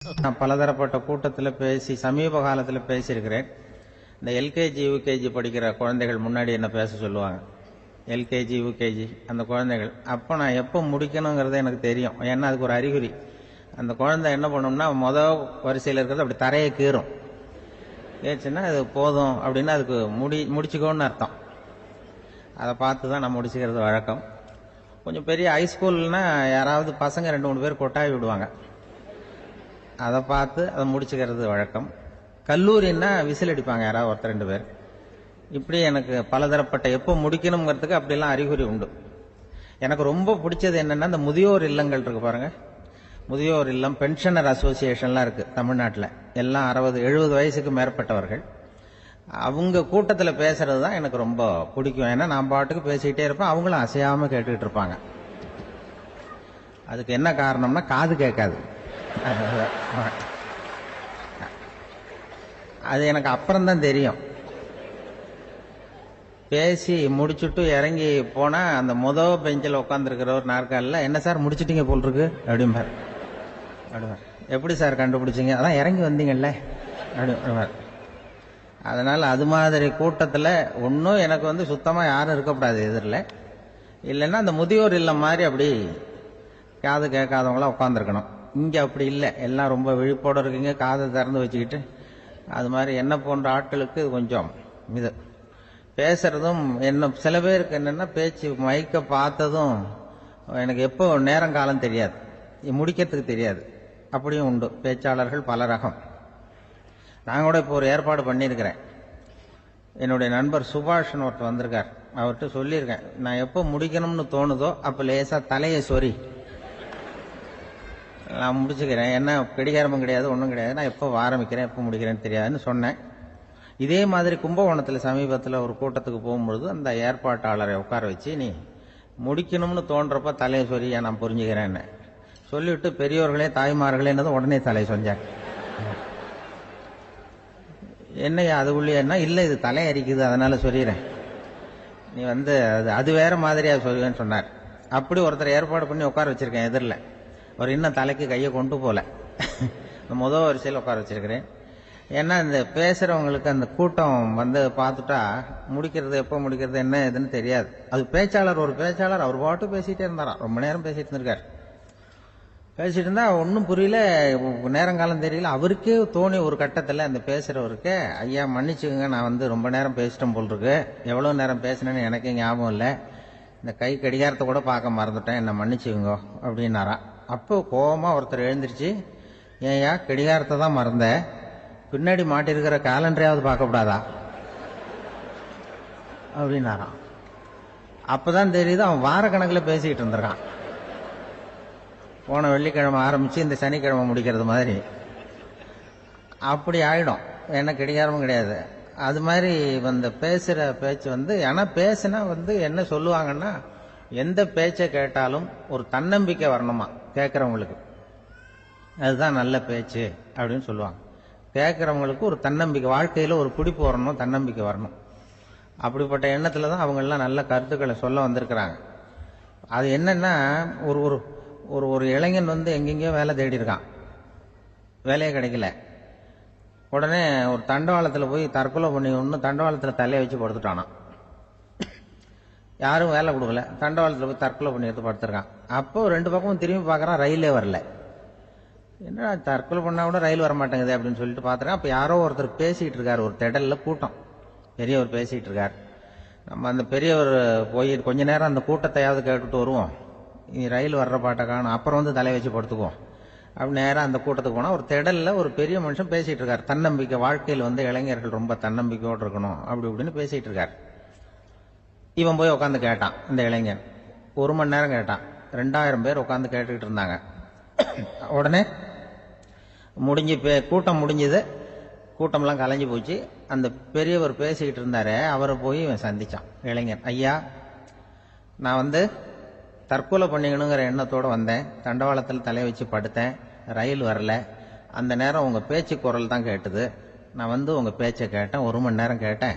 நான் பலதரப்பட்ட கூட்டத்தில் பேசி சமீப காலத்தில் பேசியிருக்கிறேன். இந்த எல்கேஜி யூகேஜி படிக்கிற குழந்தைகள் முன்னாடி என்ன பேச சொல்லுவாங்க. எல்கேஜி யூகேஜி அந்த குழந்தைகள் அப்போ நான் எப்போ முடிக்கணுங்கிறது எனக்கு தெரியும். ஏன்னா அதுக்கு ஒரு அறிகுறி. அந்த குழந்தை என்ன பண்ணணும்னா மொதல் வரிசையில் இருக்கிறது அப்படி தரையை கீறும். ஏச்சுன்னா அது போதும் அப்படின்னு அதுக்கு முடிச்சுக்கோன்னு அர்த்தம். அதை பார்த்து தான் நான் முடிச்சுக்கிறது வழக்கம். கொஞ்சம் பெரிய ஹைஸ்கூல்னா யாராவது பசங்க 2-3 பேர் கொட்டாய் விடுவாங்க. அதை பார்த்து அதை முடிச்சுக்கிறது வழக்கம். கல்லூரின்னா விசில் அடிப்பாங்க யாராவது 1-2 பேர். இப்படி எனக்கு பலதரப்பட்ட எப்போ முடிக்கணுங்கிறதுக்கு அப்படிலாம் அறிகுறி உண்டு. எனக்கு ரொம்ப பிடிச்சது என்னன்னா இந்த முதியோர் இல்லங்கள் இருக்கு பாருங்க. முதியோர் இல்லம், பென்ஷனர் அசோசியேஷன்லாம் இருக்கு தமிழ்நாட்டில். எல்லாம் 60-70 வயசுக்கு மேற்பட்டவர்கள். அவங்க கூட்டத்தில் பேசுறது தான் எனக்கு ரொம்ப பிடிக்கும். ஏன்னா நான் பாட்டுக்கு பேசிக்கிட்டே இருப்பேன், அவங்களும் அசையாம கேட்டுக்கிட்டு இருப்பாங்க. அதுக்கு என்ன காரணம்னா காது கேட்காது. அது எனக்கு அப்புறம்தான் தெரியும். பேசி முடிச்சுட்டு இறங்கி போனா அந்த முதல் பெஞ்சில் உட்காந்துருக்கிற ஒரு நாற்காலில் என்ன சார் முடிச்சிட்டீங்க போல் இருக்கு அப்படிம்பார். எப்படி சார் கண்டுபிடிச்சிங்க? அதான் இறங்கி வந்தீங்கல்ல அப்படிம்பார். அதனால அது மாதிரி கூட்டத்தில் ஒன்றும் எனக்கு வந்து சுத்தமாக யாரும் இருக்கக்கூடாது எதிரில். இல்லைன்னா அந்த முதியோர் இல்லம் மாதிரி அப்படி காது கேட்காதவங்களாம் உட்காந்துருக்கணும். இங்கே அப்படி இல்லை, எல்லாம் ரொம்ப விழிப்போடு இருக்கீங்க, காதை திறந்து வச்சுக்கிட்டு. அது மாதிரி என்ன போன்ற ஆட்களுக்கு கொஞ்சம் இது பேசுறதும் என்ன சில பேருக்கு என்னென்னா பேச்சு மைக்க பார்த்ததும் எனக்கு எப்போ நேரம் காலம் தெரியாது, முடிக்கிறதுக்கு தெரியாது. அப்படியும் உண்டு பேச்சாளர்கள் பல ரகம். நான் கூட இப்போ ஒரு ஏற்பாடு பண்ணியிருக்கிறேன். என்னுடைய நண்பர் சுபாஷ்னு ஒருத்தர் வந்திருக்கார். அவர்கிட்ட சொல்லியிருக்கேன், நான் எப்போ முடிக்கணும்னு தோணுதோ அப்போ லேசாக தலையை சொறி நான் முடிச்சுக்கிறேன். என்ன கடிகாரமும் கிடையாது, ஒன்றும் கிடையாது. நான் எப்போ ஆரம்பிக்கிறேன் எப்போ முடிக்கிறேன்னு தெரியாதுன்னு சொன்னேன். இதே மாதிரி கும்பகோணத்தில் சமீபத்தில் ஒரு கூட்டத்துக்கு போகும்பொழுது அந்த ஏற்பாட்டாளரை உட்கார வச்சு, நீ முடிக்கணும்னு தோன்றப்ப தலையை சொரியா நான் புரிஞ்சுக்கிறேன்னு சொல்லிவிட்டு பெரியவர்களே தாய்மார்களேன்னது உடனே தலையை சொன்னாங்க. என்னையா அது உள்ளேன்னா, இல்லை இது தலை அரிக்குது அதனால சொல்லிடுறேன், நீ வந்து அது வேற மாதிரியா சொல்லுவேன்னு சொன்னார். அப்படி ஒருத்தர் ஏற்பாடு பண்ணி உட்கார வச்சிருக்கேன் எதிரில். அவர் இன்னும் தலைக்கு கையை கொண்டு போல, முதல் வரிசையில் உட்கார வச்சிருக்கிறேன். ஏன்னா இந்த பேசுறவங்களுக்கு அந்த கூட்டம் வந்து பார்த்துட்டா முடிக்கிறது எப்போ முடிக்கிறது என்ன எதுன்னு தெரியாது. அது பேச்சாளர், ஒரு பேச்சாளர் அவர் பாட்டு பேசிட்டே இருந்தாராம், ரொம்ப நேரம் பேசிட்டு இருந்திருக்காரு. பேசிட்டு இருந்தா ஒன்றும் புரியல, நேரங்காலம் தெரியல. அவருக்கே தோணி ஒரு கட்டத்தில் அந்த பேசுறவருக்கு, ஐயா மன்னிச்சுக்கோங்க, நான் வந்து ரொம்ப நேரம் பேசிட்டேன் போல் இருக்கு, எவ்வளோ நேரம் பேசினேன்னு எனக்கே ஞாபகம் இல்லை, இந்த கை கடிகாரத்தை கூட பார்க்க மறந்துட்டேன், என்ன மன்னிச்சுக்கோங்க அப்படின்னாராம். அப்போ கோபமாக ஒருத்தர் எழுந்திருச்சு, ஏயா கடிகாரத்தை தான் மறந்த, பின்னாடி மாட்டிருக்கிற காலண்டரையாவது பார்க்கக்கூடாதா அப்படின்னாராம். அப்பதான் தெரியுது அவன் வாரக்கணக்கில் பேசிக்கிட்டு இருந்திருக்கான். போன வெள்ளிக்கிழமை ஆரம்பிச்சு இந்த சனிக்கிழமை முடிக்கிறது மாதிரி அப்படி ஆயிடும். ஏன்னா கடிகாரமும் கிடையாது. அது மாதிரி வந்து பேசுற பேச்சு வந்து, ஏன்னா பேசுனா வந்து என்ன சொல்லுவாங்கன்னா, எந்த பேச்சை கேட்டாலும் ஒரு தன்னம்பிக்கை வரணுமா கேட்கறவங்களுக்கு, அதுதான் நல்ல பேச்சு அப்படின்னு சொல்லுவாங்க. கேட்கறவங்களுக்கு ஒரு தன்னம்பிக்கை, வாழ்க்கையில ஒரு பிடிப்பு வரணும், தன்னம்பிக்கை வரணும். அப்படிப்பட்ட எண்ணத்துல தான் அவங்க எல்லாம் நல்ல கருத்துக்களை சொல்ல வந்திருக்கிறாங்க. அது என்னன்னா, ஒரு ஒரு ஒரு இளைஞன் வந்து எங்கெங்கயோ வேலை தேடி இருக்கான், வேலையே கிடைக்கல. உடனே ஒரு தண்டவாளத்தில் போய் தற்கொலை பண்ணி ஒன்று தண்டவாளத்தில் தலையை வச்சு படுத்துட்டானான். யாரும் வேலை கொடுக்கல, தண்டவாளத்தில் போய் தற்கொலை பண்ணி எடுத்து படுத்துருக்கான். அப்போ 2 பக்கமும் திரும்பி பார்க்குறான், ரயிலே வரல. என்ன தற்கொலை பண்ணா கூட ரயில் வர மாட்டேங்குது அப்படின்னு சொல்லிட்டு பார்த்துருக்கேன். அப்போ யாரோ ஒருத்தர் பேசிகிட்டு இருக்காரு, ஒரு திடல்ல கூட்டம், பெரியவர் பேசிகிட்டு இருக்கார். நம்ம அந்த பெரியவர் போய் கொஞ்ச நேரம் அந்த கூட்டத்தையாவது கேட்டுட்டு வருவோம், ரயில் வர்ற பாட்டை காணும், அப்புறம் வந்து தலையை வச்சு படுத்துக்குவோம் அப்படி நேரம் அந்த கூட்டத்துக்கு போனால் ஒரு திடல்ல ஒரு பெரிய மனுஷன் பேசிகிட்டு இருக்கார். தன்னம்பிக்கை, வாழ்க்கையில் வந்து இளைஞர்கள் ரொம்ப தன்னம்பிக்கையோடு இருக்கணும் அப்படி இப்படின்னு பேசிகிட்டு இருக்கார். இவன் போய் உட்காந்து கேட்டான். இந்த இளைஞன் 1 மணி நேரம் கேட்டான். 2000 பேர் உட்காந்து கேட்டுக்கிட்டு இருந்தாங்க. உடனே கூட்டம் முடிஞ்சது, கூட்டம்லாம் கலைஞ்சு போச்சு. அந்த பெரியவர் பேசிக்கிட்டு இருந்தாரு, அவரை போய் இவன் சந்திச்சான். இளைஞன், ஐயா நான் வந்து தற்கொலை பண்ணிக்கணுங்கிற எண்ணத்தோடு வந்தேன், தண்டவாளத்தில் தலையை வச்சு படுத்தேன், ரயில் வரல, அந்த நேரம் உங்கள் பேச்சு குரல் தான் கேட்டுது, நான் வந்து உங்கள் பேச்சை கேட்டேன், 1 மணி நேரம் கேட்டேன்,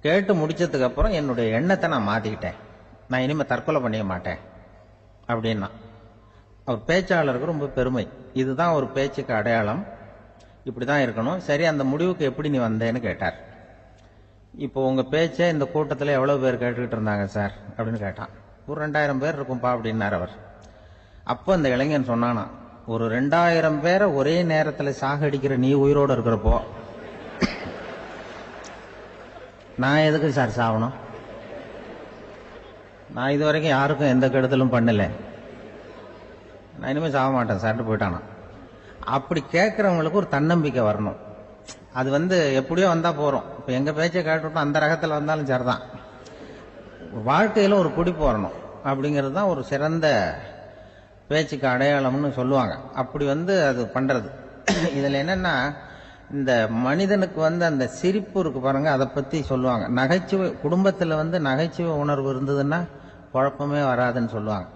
கேட்டு முடிச்சதுக்கு அப்புறம் என்னுடைய எண்ணத்தை நான் மாற்றிக்கிட்டேன், நான் இனிமேல் தற்கொலை பண்ணிக்க மாட்டேன் அப்படின்னா. அவர் பேச்சாளருக்கு ரொம்ப பெருமை. இதுதான் ஒரு பேச்சுக்கு அடையாளம், இப்படிதான் இருக்கணும். சரி, அந்த முடிவுக்கு எப்படி நீ வந்தேன்னு கேட்டார். இப்போ உங்க பேச்சை இந்த கூட்டத்தில் எவ்வளவு பேர் கேட்டுக்கிட்டு இருந்தாங்க சார் அப்படின்னு கேட்டான். ஒரு 2000 பேர் இருக்கும்பா அப்படின்னார் அவர். அப்போ அந்த இளைஞன் சொன்னானா, ஒரு 2000 பேரை ஒரே நேரத்தில் சாகடிக்கிற நீ உயிரோடு இருக்கிறப்போ நான் எதுக்கு சார் சாகணும்? நான் இது வரைக்கும் யாருக்கும் எந்த கெடுதலும் பண்ணல, நான் இனிமேல் சாக மாட்டேன் சார்ட்டு போயிட்டானா. அப்படி கேட்கறவங்களுக்கு ஒரு தன்னம்பிக்கை வரணும். அது எப்படியோ வந்தா போறோம். இப்ப எங்க பேச்சை கேட்டுட்டோம், அந்த ரகத்தில் வந்தாலும் சரிதான். வாழ்க்கையில ஒரு பிடிப்பு வரணும். அப்படிங்கிறது தான் ஒரு சிறந்த பேச்சுக்கு அடையாளம்னு சொல்லுவாங்க. அப்படி அது பண்றது. இதுல என்னன்னா, இந்த மனிதனுக்கு அந்த சிரிப்பு இருக்கு பாருங்க, அதை பத்தி சொல்லுவாங்க. நகைச்சுவை குடும்பத்துல நகைச்சுவை உணர்வு இருந்ததுன்னா குழப்பமே வராதுன்னு சொல்லுவாங்க.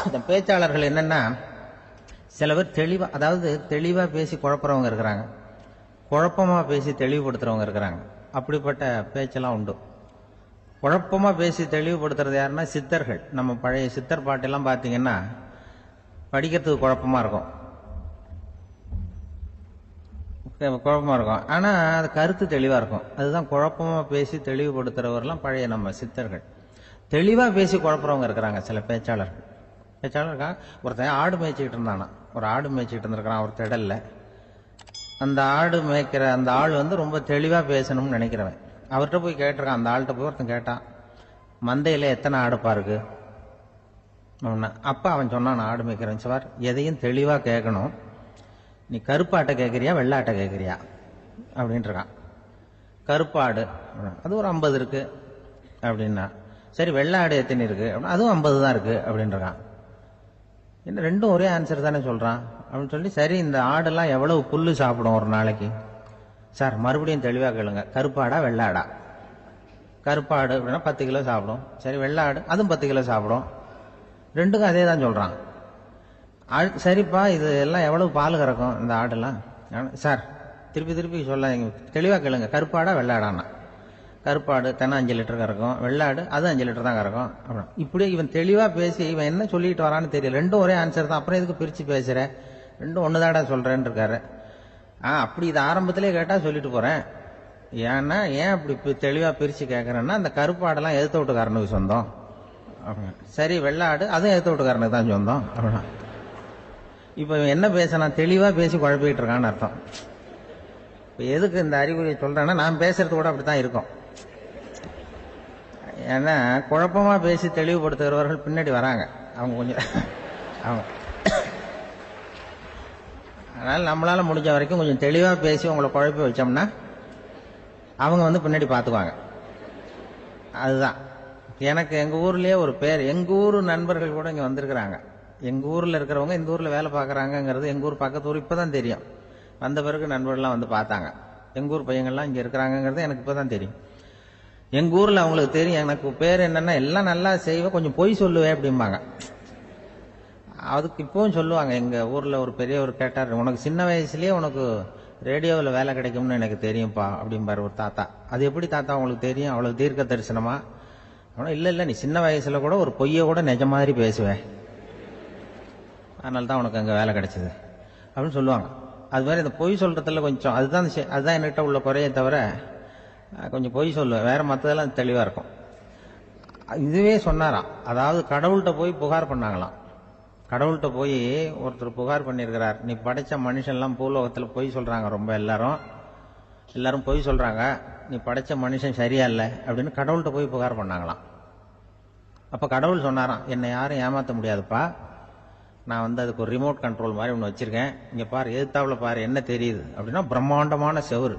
இந்த பேச்சாளர்கள் என்னன்னா, சில பேர் தெளிவா பேசி குழப்பறவங்க இருக்கிறாங்க, குழப்பமா பேசி தெளிவுபடுத்துறவங்க இருக்கிறாங்க. அப்படிப்பட்ட பேச்செல்லாம் உண்டு. குழப்பமா பேசி தெளிவுபடுத்துறது யாருன்னா சித்தர்கள். நம்ம பழைய சித்தர் பாட்டெல்லாம் பார்த்தீங்கன்னா படிக்கிறதுக்கு குழப்பமா இருக்கும், ஆனா அது கருத்து தெளிவா இருக்கும். அதுதான் குழப்பமா பேசி தெளிவுபடுத்துறவர்லாம் பழைய நம்ம சித்தர்கள். தெளிவா பேசி குழப்பறவங்க இருக்கிறாங்க சில பேச்சாளர்கள். ஒருத்தன் ஆடு மேய்ச்சிக்கிட்டு இருந்தானா, ஒரு ஆடு மேய்ச்சிக்கிட்டு இருந்திருக்கிறான் ஒரு திடல்ல. அந்த ஆடு மேய்க்கிற அந்த ஆள் ரொம்ப தெளிவா பேசணும்னு நினைக்கிறவன். அவர்கிட்ட போய் கேட்டிருக்கான், அந்த ஆள்கிட்ட போய் ஒருத்தன் கேட்டான், மந்தையில எத்தனை ஆடுப்பா இருக்கு? அப்ப அவன் சொன்னான், ஆடு மேய்க்கிறேன் சார், எதையும் தெளிவா கேட்கணும். நீ கருப்பாட்டை கேட்கறியா வெள்ளாட்டை கேட்கறியா அப்படின்ட்டு இருக்கான். கருப்பாடு அது ஒரு 50 இருக்கு அப்படின்னா, சரி வெள்ளாடு எத்தனை இருக்கு அப்படின்னா, அதுவும் 50 தான் இருக்கு அப்படின்னு இருக்கான். என்ன ரெண்டும் ஒரே ஆன்சர் தானே சொல்றான் அப்படின்னு சொல்லி, சரி இந்த ஆடெல்லாம் எவ்வளவு புல்லு சாப்பிடும் ஒரு நாளைக்கு? சார் மறுபடியும் தெளிவா கேளுங்க, கருப்பாடா வெள்ளாடா? கருப்பாடு அப்படின்னா 10 கிலோ சாப்பிடும். சரி வெள்ளாடு அதுவும் 10 கிலோ சாப்பிடும். ரெண்டுக்கும் அதே தான் சொல்றான். சரிப்பா இது எல்லாம் எவ்வளவு பால் கறக்கும் இந்த ஆடெல்லாம்? சார் திருப்பி திருப்பி சொல்ல, தெளிவா கேளுங்க, கருப்பாடா வெள்ளாடான்னா? கருப்பாடு தினம் 5 லிட்டர் கறக்கும், வெள்ளாடு அது 5 லிட்டர் தான் கறக்கும். அப்புறம் இப்படியே இவன் தெளிவா பேசி இவன் என்ன சொல்லிட்டு வரான்னு தெரியல. ரெண்டும் ஒரே ஆன்சர் தான், அப்புறம் எதுக்கு பிரிச்சு பேசுற? ரெண்டும் ஒண்ணுதாடா சொல்றேன்னு இருக்காரு. அப்படி இது ஆரம்பத்திலே கேட்டா சொல்லிட்டு போறேன். ஏன்னா ஏன் அப்படி தெளிவா பிரிச்சு கேட்கறேன்னா, அந்த கருப்பாடெல்லாம் எதிர்த்த வீட்டுக்காரனுக்கு சொந்தம். சரி வெள்ளாடு அதுவும் எதிர்த்த வீட்டுக்காரனுக்கு தான் சொந்தம் அப்படின்னா, இப்ப என்ன பேசினா தெளிவா பேசி குழப்பிட்டு இருக்கான்னு அர்த்தம். இப்ப எதுக்கு இந்த அறிகுறியை சொல்றேன்னா, நான் பேசுறது கூட அப்படித்தான் இருக்கும். ஏன்னா குழப்பமா பேசி தெளிவுபடுத்துகிறவர்கள் பின்னாடி வராங்க. அவங்க கொஞ்சம் அவங்க அதனால நம்மளால முடிஞ்ச வரைக்கும் கொஞ்சம் தெளிவா பேசி உங்களை குழப்பி வச்சோம்னா அவங்க பின்னாடி பார்த்துக்குவாங்க. அதுதான் எனக்கு எங்க ஊர்லயே ஒரு பேர், எங்க ஊர் நண்பர்கள் கூட இங்க வந்திருக்கிறாங்க. எங்க ஊர்ல இருக்கிறவங்க இந்த ஊர்ல வேலை பார்க்கறாங்கிறது எங்க ஊர் பக்கத்து ஊர் இப்பதான் தெரியும். வந்த பிறகு நண்பர்கள்லாம் பார்த்தாங்க. எங்க ஊர் பையங்கள்லாம் இங்க இருக்கிறாங்கிறது எனக்கு இப்பதான் தெரியும். எங்க ஊர்ல அவங்களுக்கு தெரியும் எனக்கு பேர் என்னன்னா, எல்லாம் நல்லா செய்வேன், கொஞ்சம் பொய் சொல்லுவேன் அப்படிம்பாங்க. அதுக்கு இப்பவும் சொல்லுவாங்க. எங்க ஊர்ல ஒரு பெரியவர் கேட்டார், உனக்கு சின்ன வயசுலயே உனக்கு ரேடியோவில் வேலை கிடைக்கும்னு எனக்கு தெரியும்பா அப்படிம்பாரு ஒரு தாத்தா. அது எப்படி தாத்தா உங்களுக்கு தெரியும், அவ்வளவு தீர்க்க தரிசனமா? இல்ல நீ சின்ன வயசுல கூட ஒரு பொய்ய கூட நிஜ மாதிரி பேசுவேன், அதனால தான் உனக்கு அங்க வேலை கிடைச்சது அப்படின்னு சொல்லுவாங்க. அது மாதிரி இந்த பொய் சொல்றதுல கொஞ்சம் அதுதான் என்கிட்ட உள்ள குறைய தவிர, கொஞ்சம் பொய் சொல்லுவேன், வேற மற்றதெல்லாம் தெளிவா இருக்கும். இதுவே சொன்னாராம், அதாவது கடவுள்கிட்ட போய் புகார் பண்ணாங்களாம். கடவுள்கிட்ட போய் ஒருத்தர் புகார் பண்ணியிருக்கிறார், நீ படைச்ச மனுஷன்லாம் பூலோகத்தில் பொய் சொல்றாங்க, ரொம்ப எல்லாரும் பொய் சொல்றாங்க, நீ படைச்ச மனுஷன் சரியா இல்லை அப்படின்னு கடவுள்கிட்ட போய் புகார் பண்ணாங்களாம். அப்ப கடவுள் சொன்னாராம், என்னை யாரும் ஏமாற்ற முடியாதுப்பா, நான் அதுக்கு ஒரு ரிமோட் கண்ட்ரோல் மாதிரி ஒன்று வச்சிருக்கேன், இங்க பாரு எதிர்த்தாப்புல பாரு என்ன தெரியுது அப்படின்னா, பிரம்மாண்டமான செவுரு,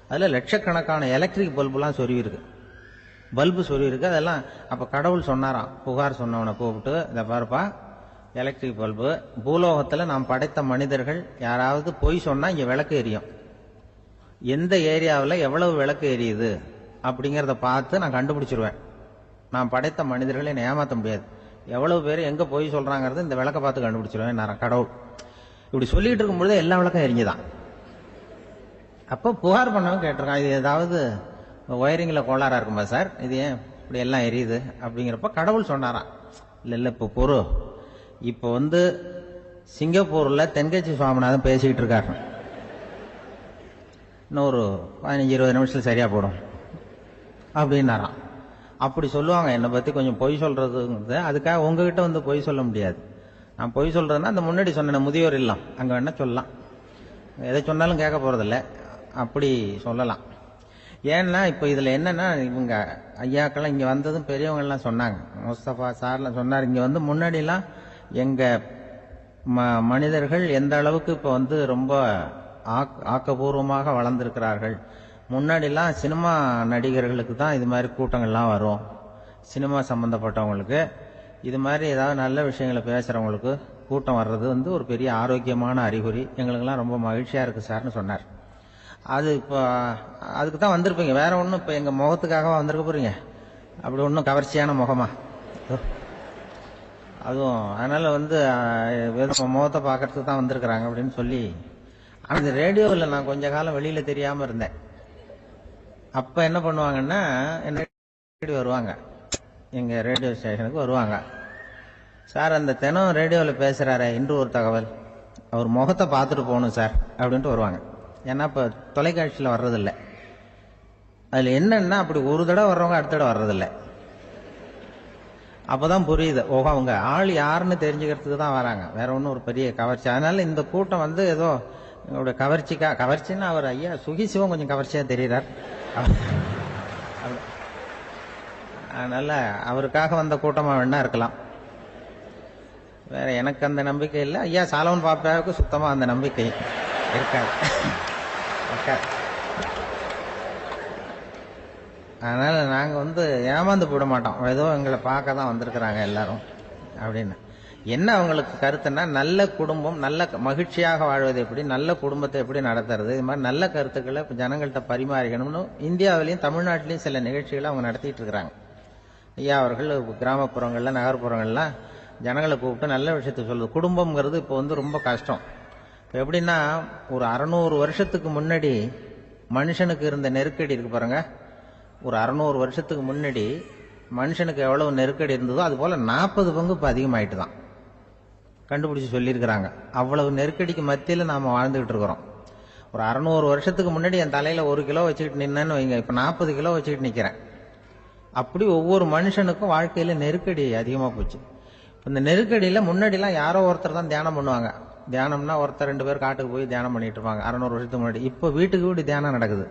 அதுல லட்சக்கணக்கான எலக்ட்ரிக் பல்புலாம் சொருவி இருக்கு, பல்பு சொருவி இருக்கு அதெல்லாம். அப்ப கடவுள் சொன்னாராம், புகார் சொன்னவனை கூப்பிட்டு, இதை பாருப்பா எலக்ட்ரிக் பல்பு, பூலோகத்துல நாம் படைத்த மனிதர்கள் யாராவது பொய் சொன்னா இங்க விளக்கு எரியும், எந்த ஏரியாவில் எவ்வளவு விளக்கு எரியுது அப்படிங்கிறத பார்த்து நான் கண்டுபிடிச்சிருவேன், நான் படைத்த மனிதர்களை என்னை ஏமாற்ற முடியாது, எவ்வளவு பேர் எங்க பொய் சொல்றாங்கிறது இந்த விளக்க பார்த்து கண்டுபிடிச்சிருவேன் நான் கடவுள். இப்படி சொல்லிட்டு இருக்கும்பொழுது எல்லா விளக்கம் எரிஞ்சுதான். அப்போ புகார் பண்ணவன் கேட்டிருக்கான், இது ஏதாவது ஒயரிங்ல கோளாறா இருக்குமா சார், இது ஏன் இப்படி எல்லாம் எரியுது அப்படிங்கிறப்ப கடவுள் சொன்னாராம், இல்ல இப்ப பொறு, இப்போ சிங்கப்பூர்ல தென்கட்சி சுவாமிநாதன் பேசிக்கிட்டு இருக்காரு. இன்னும் ஒரு 15-20 நிமிஷத்துல சரியா போடும் அப்படின்னாராம். அப்படி சொல்லுவாங்க என்னை பத்தி கொஞ்சம் பொய் சொல்றதுங்கிறது. அதுக்காக உங்ககிட்ட பொய் சொல்ல முடியாது. நான் பொய் சொல்றதுன்னா அந்த முன்னாடி சொன்ன முதியோர் இல்லம் அங்க வேணா சொல்லலாம், எதை சொன்னாலும் கேட்க போறதில்ல, அப்படி சொல்லலாம். ஏன்னா இப்ப இதுல என்னன்னா, இவங்க ஐயாக்கெல்லாம் இங்க வந்ததும் பெரியவங்க எல்லாம் சொன்னாங்க, முஸ்தபா சார்லாம் சொன்னார், இங்க முன்னாடி எல்லாம் எங்க மனிதர்கள் எந்த அளவுக்கு இப்ப ரொம்ப ஆக்கப்பூர்வமாக வளர்ந்திருக்கிறார்கள். முன்னாடிலாம் சினிமா நடிகர்களுக்கு தான் இது மாதிரி கூட்டங்கள்லாம் வரும், சினிமா சம்பந்தப்பட்டவங்களுக்கு இது மாதிரி ஏதாவது நல்ல விஷயங்களை பேசுறவங்களுக்கு கூட்டம் வர்றது ஒரு பெரிய ஆரோக்கியமான அறிகுறி, எங்களுக்கெல்லாம் ரொம்ப மகிழ்ச்சியா இருக்கு சார்னு சொன்னார். அது இப்போ அதுக்கு தான் வந்திருப்பீங்க, வேற ஒன்றும் இப்போ எங்கள் முகத்துக்காக வந்திருக்க போறீங்க, அப்படி ஒன்றும் கவர்ச்சியான முகமா அதுவும். அதனால முகத்தை பார்க்கறதுக்கு தான் வந்திருக்கிறாங்க அப்படின்னு சொல்லி. ஆனால் இந்த ரேடியோவில் நான் கொஞ்ச காலம் வெளியில தெரியாம இருந்தேன். அப்ப என்ன பண்ணுவாங்கன்னா, என்ன வருவாங்க எங்க ரேடியோ ஸ்டேஷனுக்கு வருவாங்க. சார் அந்த தினம் ரேடியோவில் பேசுறாரு இன்று ஒரு தகவல், அவர் முகத்தை பார்த்துட்டு போகணும் சார் அப்படின்ட்டு வருவாங்க. ஏன்னா இப்ப தொலைக்காட்சியில் வர்றதில்லை. அதுல என்னன்னா, அப்படி ஒரு தடவை வர்றவங்க அடுத்த தடவை வர்றதில்லை. அப்பதான் புரியுது, ஓஹோ அவங்க ஆள் யாருன்னு தெரிஞ்சுக்கிறதுக்கு தான் வராங்க, வேற ஒன்றும் ஒரு பெரிய கவர்ச்சி. அதனால இந்த கூட்டம் ஏதோ உங்களுடைய கவர்ச்சின்னா அவர் ஐயா சுகி சிவம் கொஞ்சம் கவர்ச்சியா தெரிகிறார். அதனால அவருக்காக வந்த கூட்டமா வேணா இருக்கலாம், வேற எனக்கு அந்த நம்பிக்கை இல்லை. ஐயா சாலவன் பாப்பாவுக்கு சுத்தமா அந்த நம்பிக்கை இருக்காது. அதனால நாங்க ஏமாந்து போட மாட்டோம், ஏதோ எங்களை பார்க்க தான் வந்திருக்கிறாங்க எல்லாரும் அப்படின்னு. என்ன அவங்களுக்கு கருத்துன்னா, நல்ல குடும்பம், நல்ல மகிழ்ச்சியாக வாழ்வது எப்படி, நல்ல குடும்பத்தை எப்படி நடத்துறது, இது மாதிரி நல்ல கருத்துக்களை ஜனங்கள்கிட்ட பரிமாறிக்கணும்னு இந்தியாவிலையும் தமிழ்நாட்டிலையும் சில நிகழ்ச்சிகளை அவங்க நடத்திட்டு இருக்கிறாங்க. ஐயா அவர்கள் கிராமப்புறங்கள்ல நகர்ப்புறங்கள்லாம் ஜனங்களை கூப்பிட்டு நல்ல விஷயத்த சொல்லுது. குடும்பம்ங்கிறது இப்போ ரொம்ப கஷ்டம். இப்போ எப்படின்னா, ஒரு 600 வருஷத்துக்கு முன்னாடி மனுஷனுக்கு இருந்த நெருக்கடி இருக்கு பாருங்க, ஒரு 600 வருஷத்துக்கு முன்னாடி மனுஷனுக்கு எவ்வளவு நெருக்கடி இருந்ததோ அது போல 40 பங்கு இப்போ அதிகமாயிட்டு தான் கண்டுபிடிச்சு சொல்லியிருக்கிறாங்க. அவ்வளவு நெருக்கடிக்கு மத்தியில நாம வாழ்ந்துகிட்டு இருக்கிறோம். ஒரு 600 வருஷத்துக்கு முன்னாடி என் தலையில 1 கிலோ வச்சுக்கிட்டு நின்னேன்னு வைங்க, இப்ப 40 கிலோ வச்சுக்கிட்டு நிக்கிறேன். அப்படி ஒவ்வொரு மனுஷனுக்கும் வாழ்க்கையில நெருக்கடி அதிகமா போச்சு. இந்த நெருக்கடியில முன்னாடிலாம் யாரோ ஒருத்தர் தான் தியானம் பண்ணுவாங்க. தியானம்னா ஒருத்தர் 2 பேர் காட்டுக்கு போய் தியானம் பண்ணிட்டு இருப்பாங்க 600 வருஷத்துக்கு முன்னாடி. இப்ப வீட்டுக்கு வீடு தியானம் நடக்குது.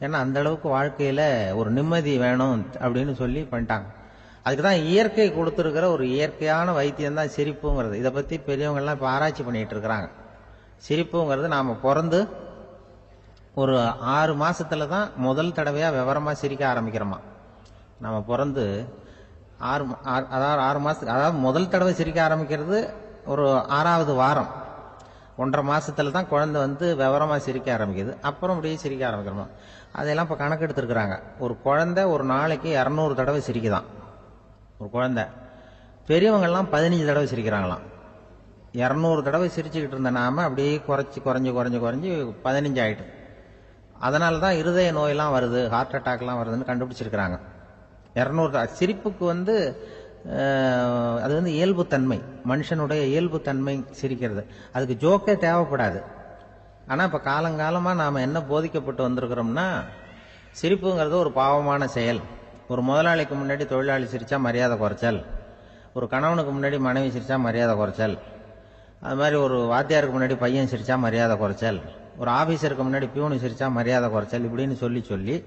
ஏன்னா அந்த அளவுக்கு வாழ்க்கையில ஒரு நிம்மதி வேணும் அப்படின்னு சொல்லி பண்ணிட்டாங்க. அதுக்குதான் இயற்கை கொடுத்திருக்கிற ஒரு இயற்கையான வைத்தியம் தான் சிரிப்புங்கிறது. இதை பத்தி பெரியவங்க எல்லாம் இப்ப ஆராய்ச்சி பண்ணிட்டு இருக்கிறாங்க. சிரிப்புங்கிறது நாம பிறந்து ஒரு 6 மாசத்துல தான் முதல் தடவையா விவரமா சிரிக்க ஆரம்பிக்கிறோமா. நாம பிறந்து 6 மாசத்துக்கு, அதாவது முதல் தடவை சிரிக்க ஆரம்பிக்கிறது ஒரு 6வது வாரம், 1.5 மாசத்துல தான் குழந்தை விவரமா சிரிக்க ஆரம்பிக்குது. அப்புறம் அப்படியே சிரிக்க ஆரம்பிக்கிறோமா. அதெல்லாம் இப்ப கணக்கு எடுத்திருக்கிறாங்க. ஒரு குழந்தை ஒரு நாளைக்கு 200 தடவை சிரிக்குதான் ஒரு குழந்தை. பெரியவங்க எல்லாம் 15 தடவை சிரிக்கிறாங்களாம். 200 தடவை சிரிச்சுக்கிட்டு இருந்த நாம அப்படியே குறைஞ்சு 15 ஆயிட்டு. அதனாலதான் இருதய நோயெல்லாம் வருது, ஹார்ட் அட்டாக் எல்லாம் வருதுன்னு கண்டுபிடிச்சிருக்கிறாங்க. 200 சிரிப்புக்கு அது இயல்புத்தன்மை, மனுஷனுடைய இயல்புத்தன்மை சிரிக்கிறது. அதுக்கு ஜோக்கே தேவைப்படாது. ஆனா இப்ப காலங்காலமா நாம என்ன போதிக்கப்பட்டு வந்திருக்கிறோம்னா, சிரிப்புங்கிறது ஒரு பாவமான செயல். ஒரு முதலாளிக்கு முன்னாடி தொழிலாளி சிரிச்சா மரியாதை குறைச்சல், ஒரு கணவனுக்கு முன்னாடி மனைவி சிரிச்சா மரியாதை குறைச்சல், அது மாதிரி ஒரு வாத்தியாருக்கு முன்னாடி பையன் சிரிச்சா மரியாதை குறைச்சல், ஒரு ஆபீசருக்கு முன்னாடி பியூனு சிரிச்சா மரியாதை குறைச்சல், இப்படின்னு சொல்லி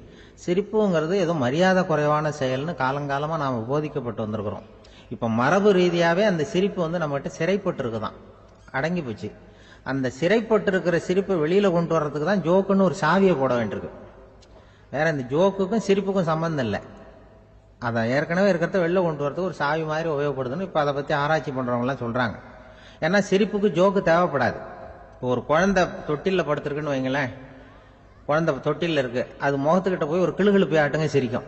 சிரிப்புங்கிறது ஏதோ மரியாதை குறைவான செயல்னு காலங்காலமா நாம போதிக்கப்பட்டு வந்திருக்கிறோம். இப்ப மரபு ரீதியாவே அந்த சிரிப்பு நம்மகிட்ட சிறைப்பட்டு இருக்குதான், அடங்கி போச்சு. அந்த சிறைப்பட்டு இருக்கிற சிரிப்பை வெளியில கொண்டு வர்றதுக்கு தான் ஜோக்குன்னு ஒரு சாவியை போட வேண்டியிருக்கு. வேற இந்த ஜோக்குக்கும் சிரிப்புக்கும் சம்பந்தம் இல்லை. அதை ஏற்கனவே இருக்கிறத வெளில கொண்டு வரதுக்கு ஒரு சாவி மாதிரி உபயோகப்படுதுன்னு இப்ப அதை பத்தி ஆராய்ச்சி பண்றவங்க எல்லாம் சொல்றாங்க. ஏன்னா சிரிப்புக்கு ஜோக்கு தேவைப்படாது. ஒரு குழந்தை தொட்டில படுத்திருக்குன்னு வைங்களேன், குழந்தை தொட்டில இருக்கு, அது முகத்துக்கிட்ட போய் ஒரு கிளுகிழுப்பை ஆட்டுங்க சிரிக்கும்.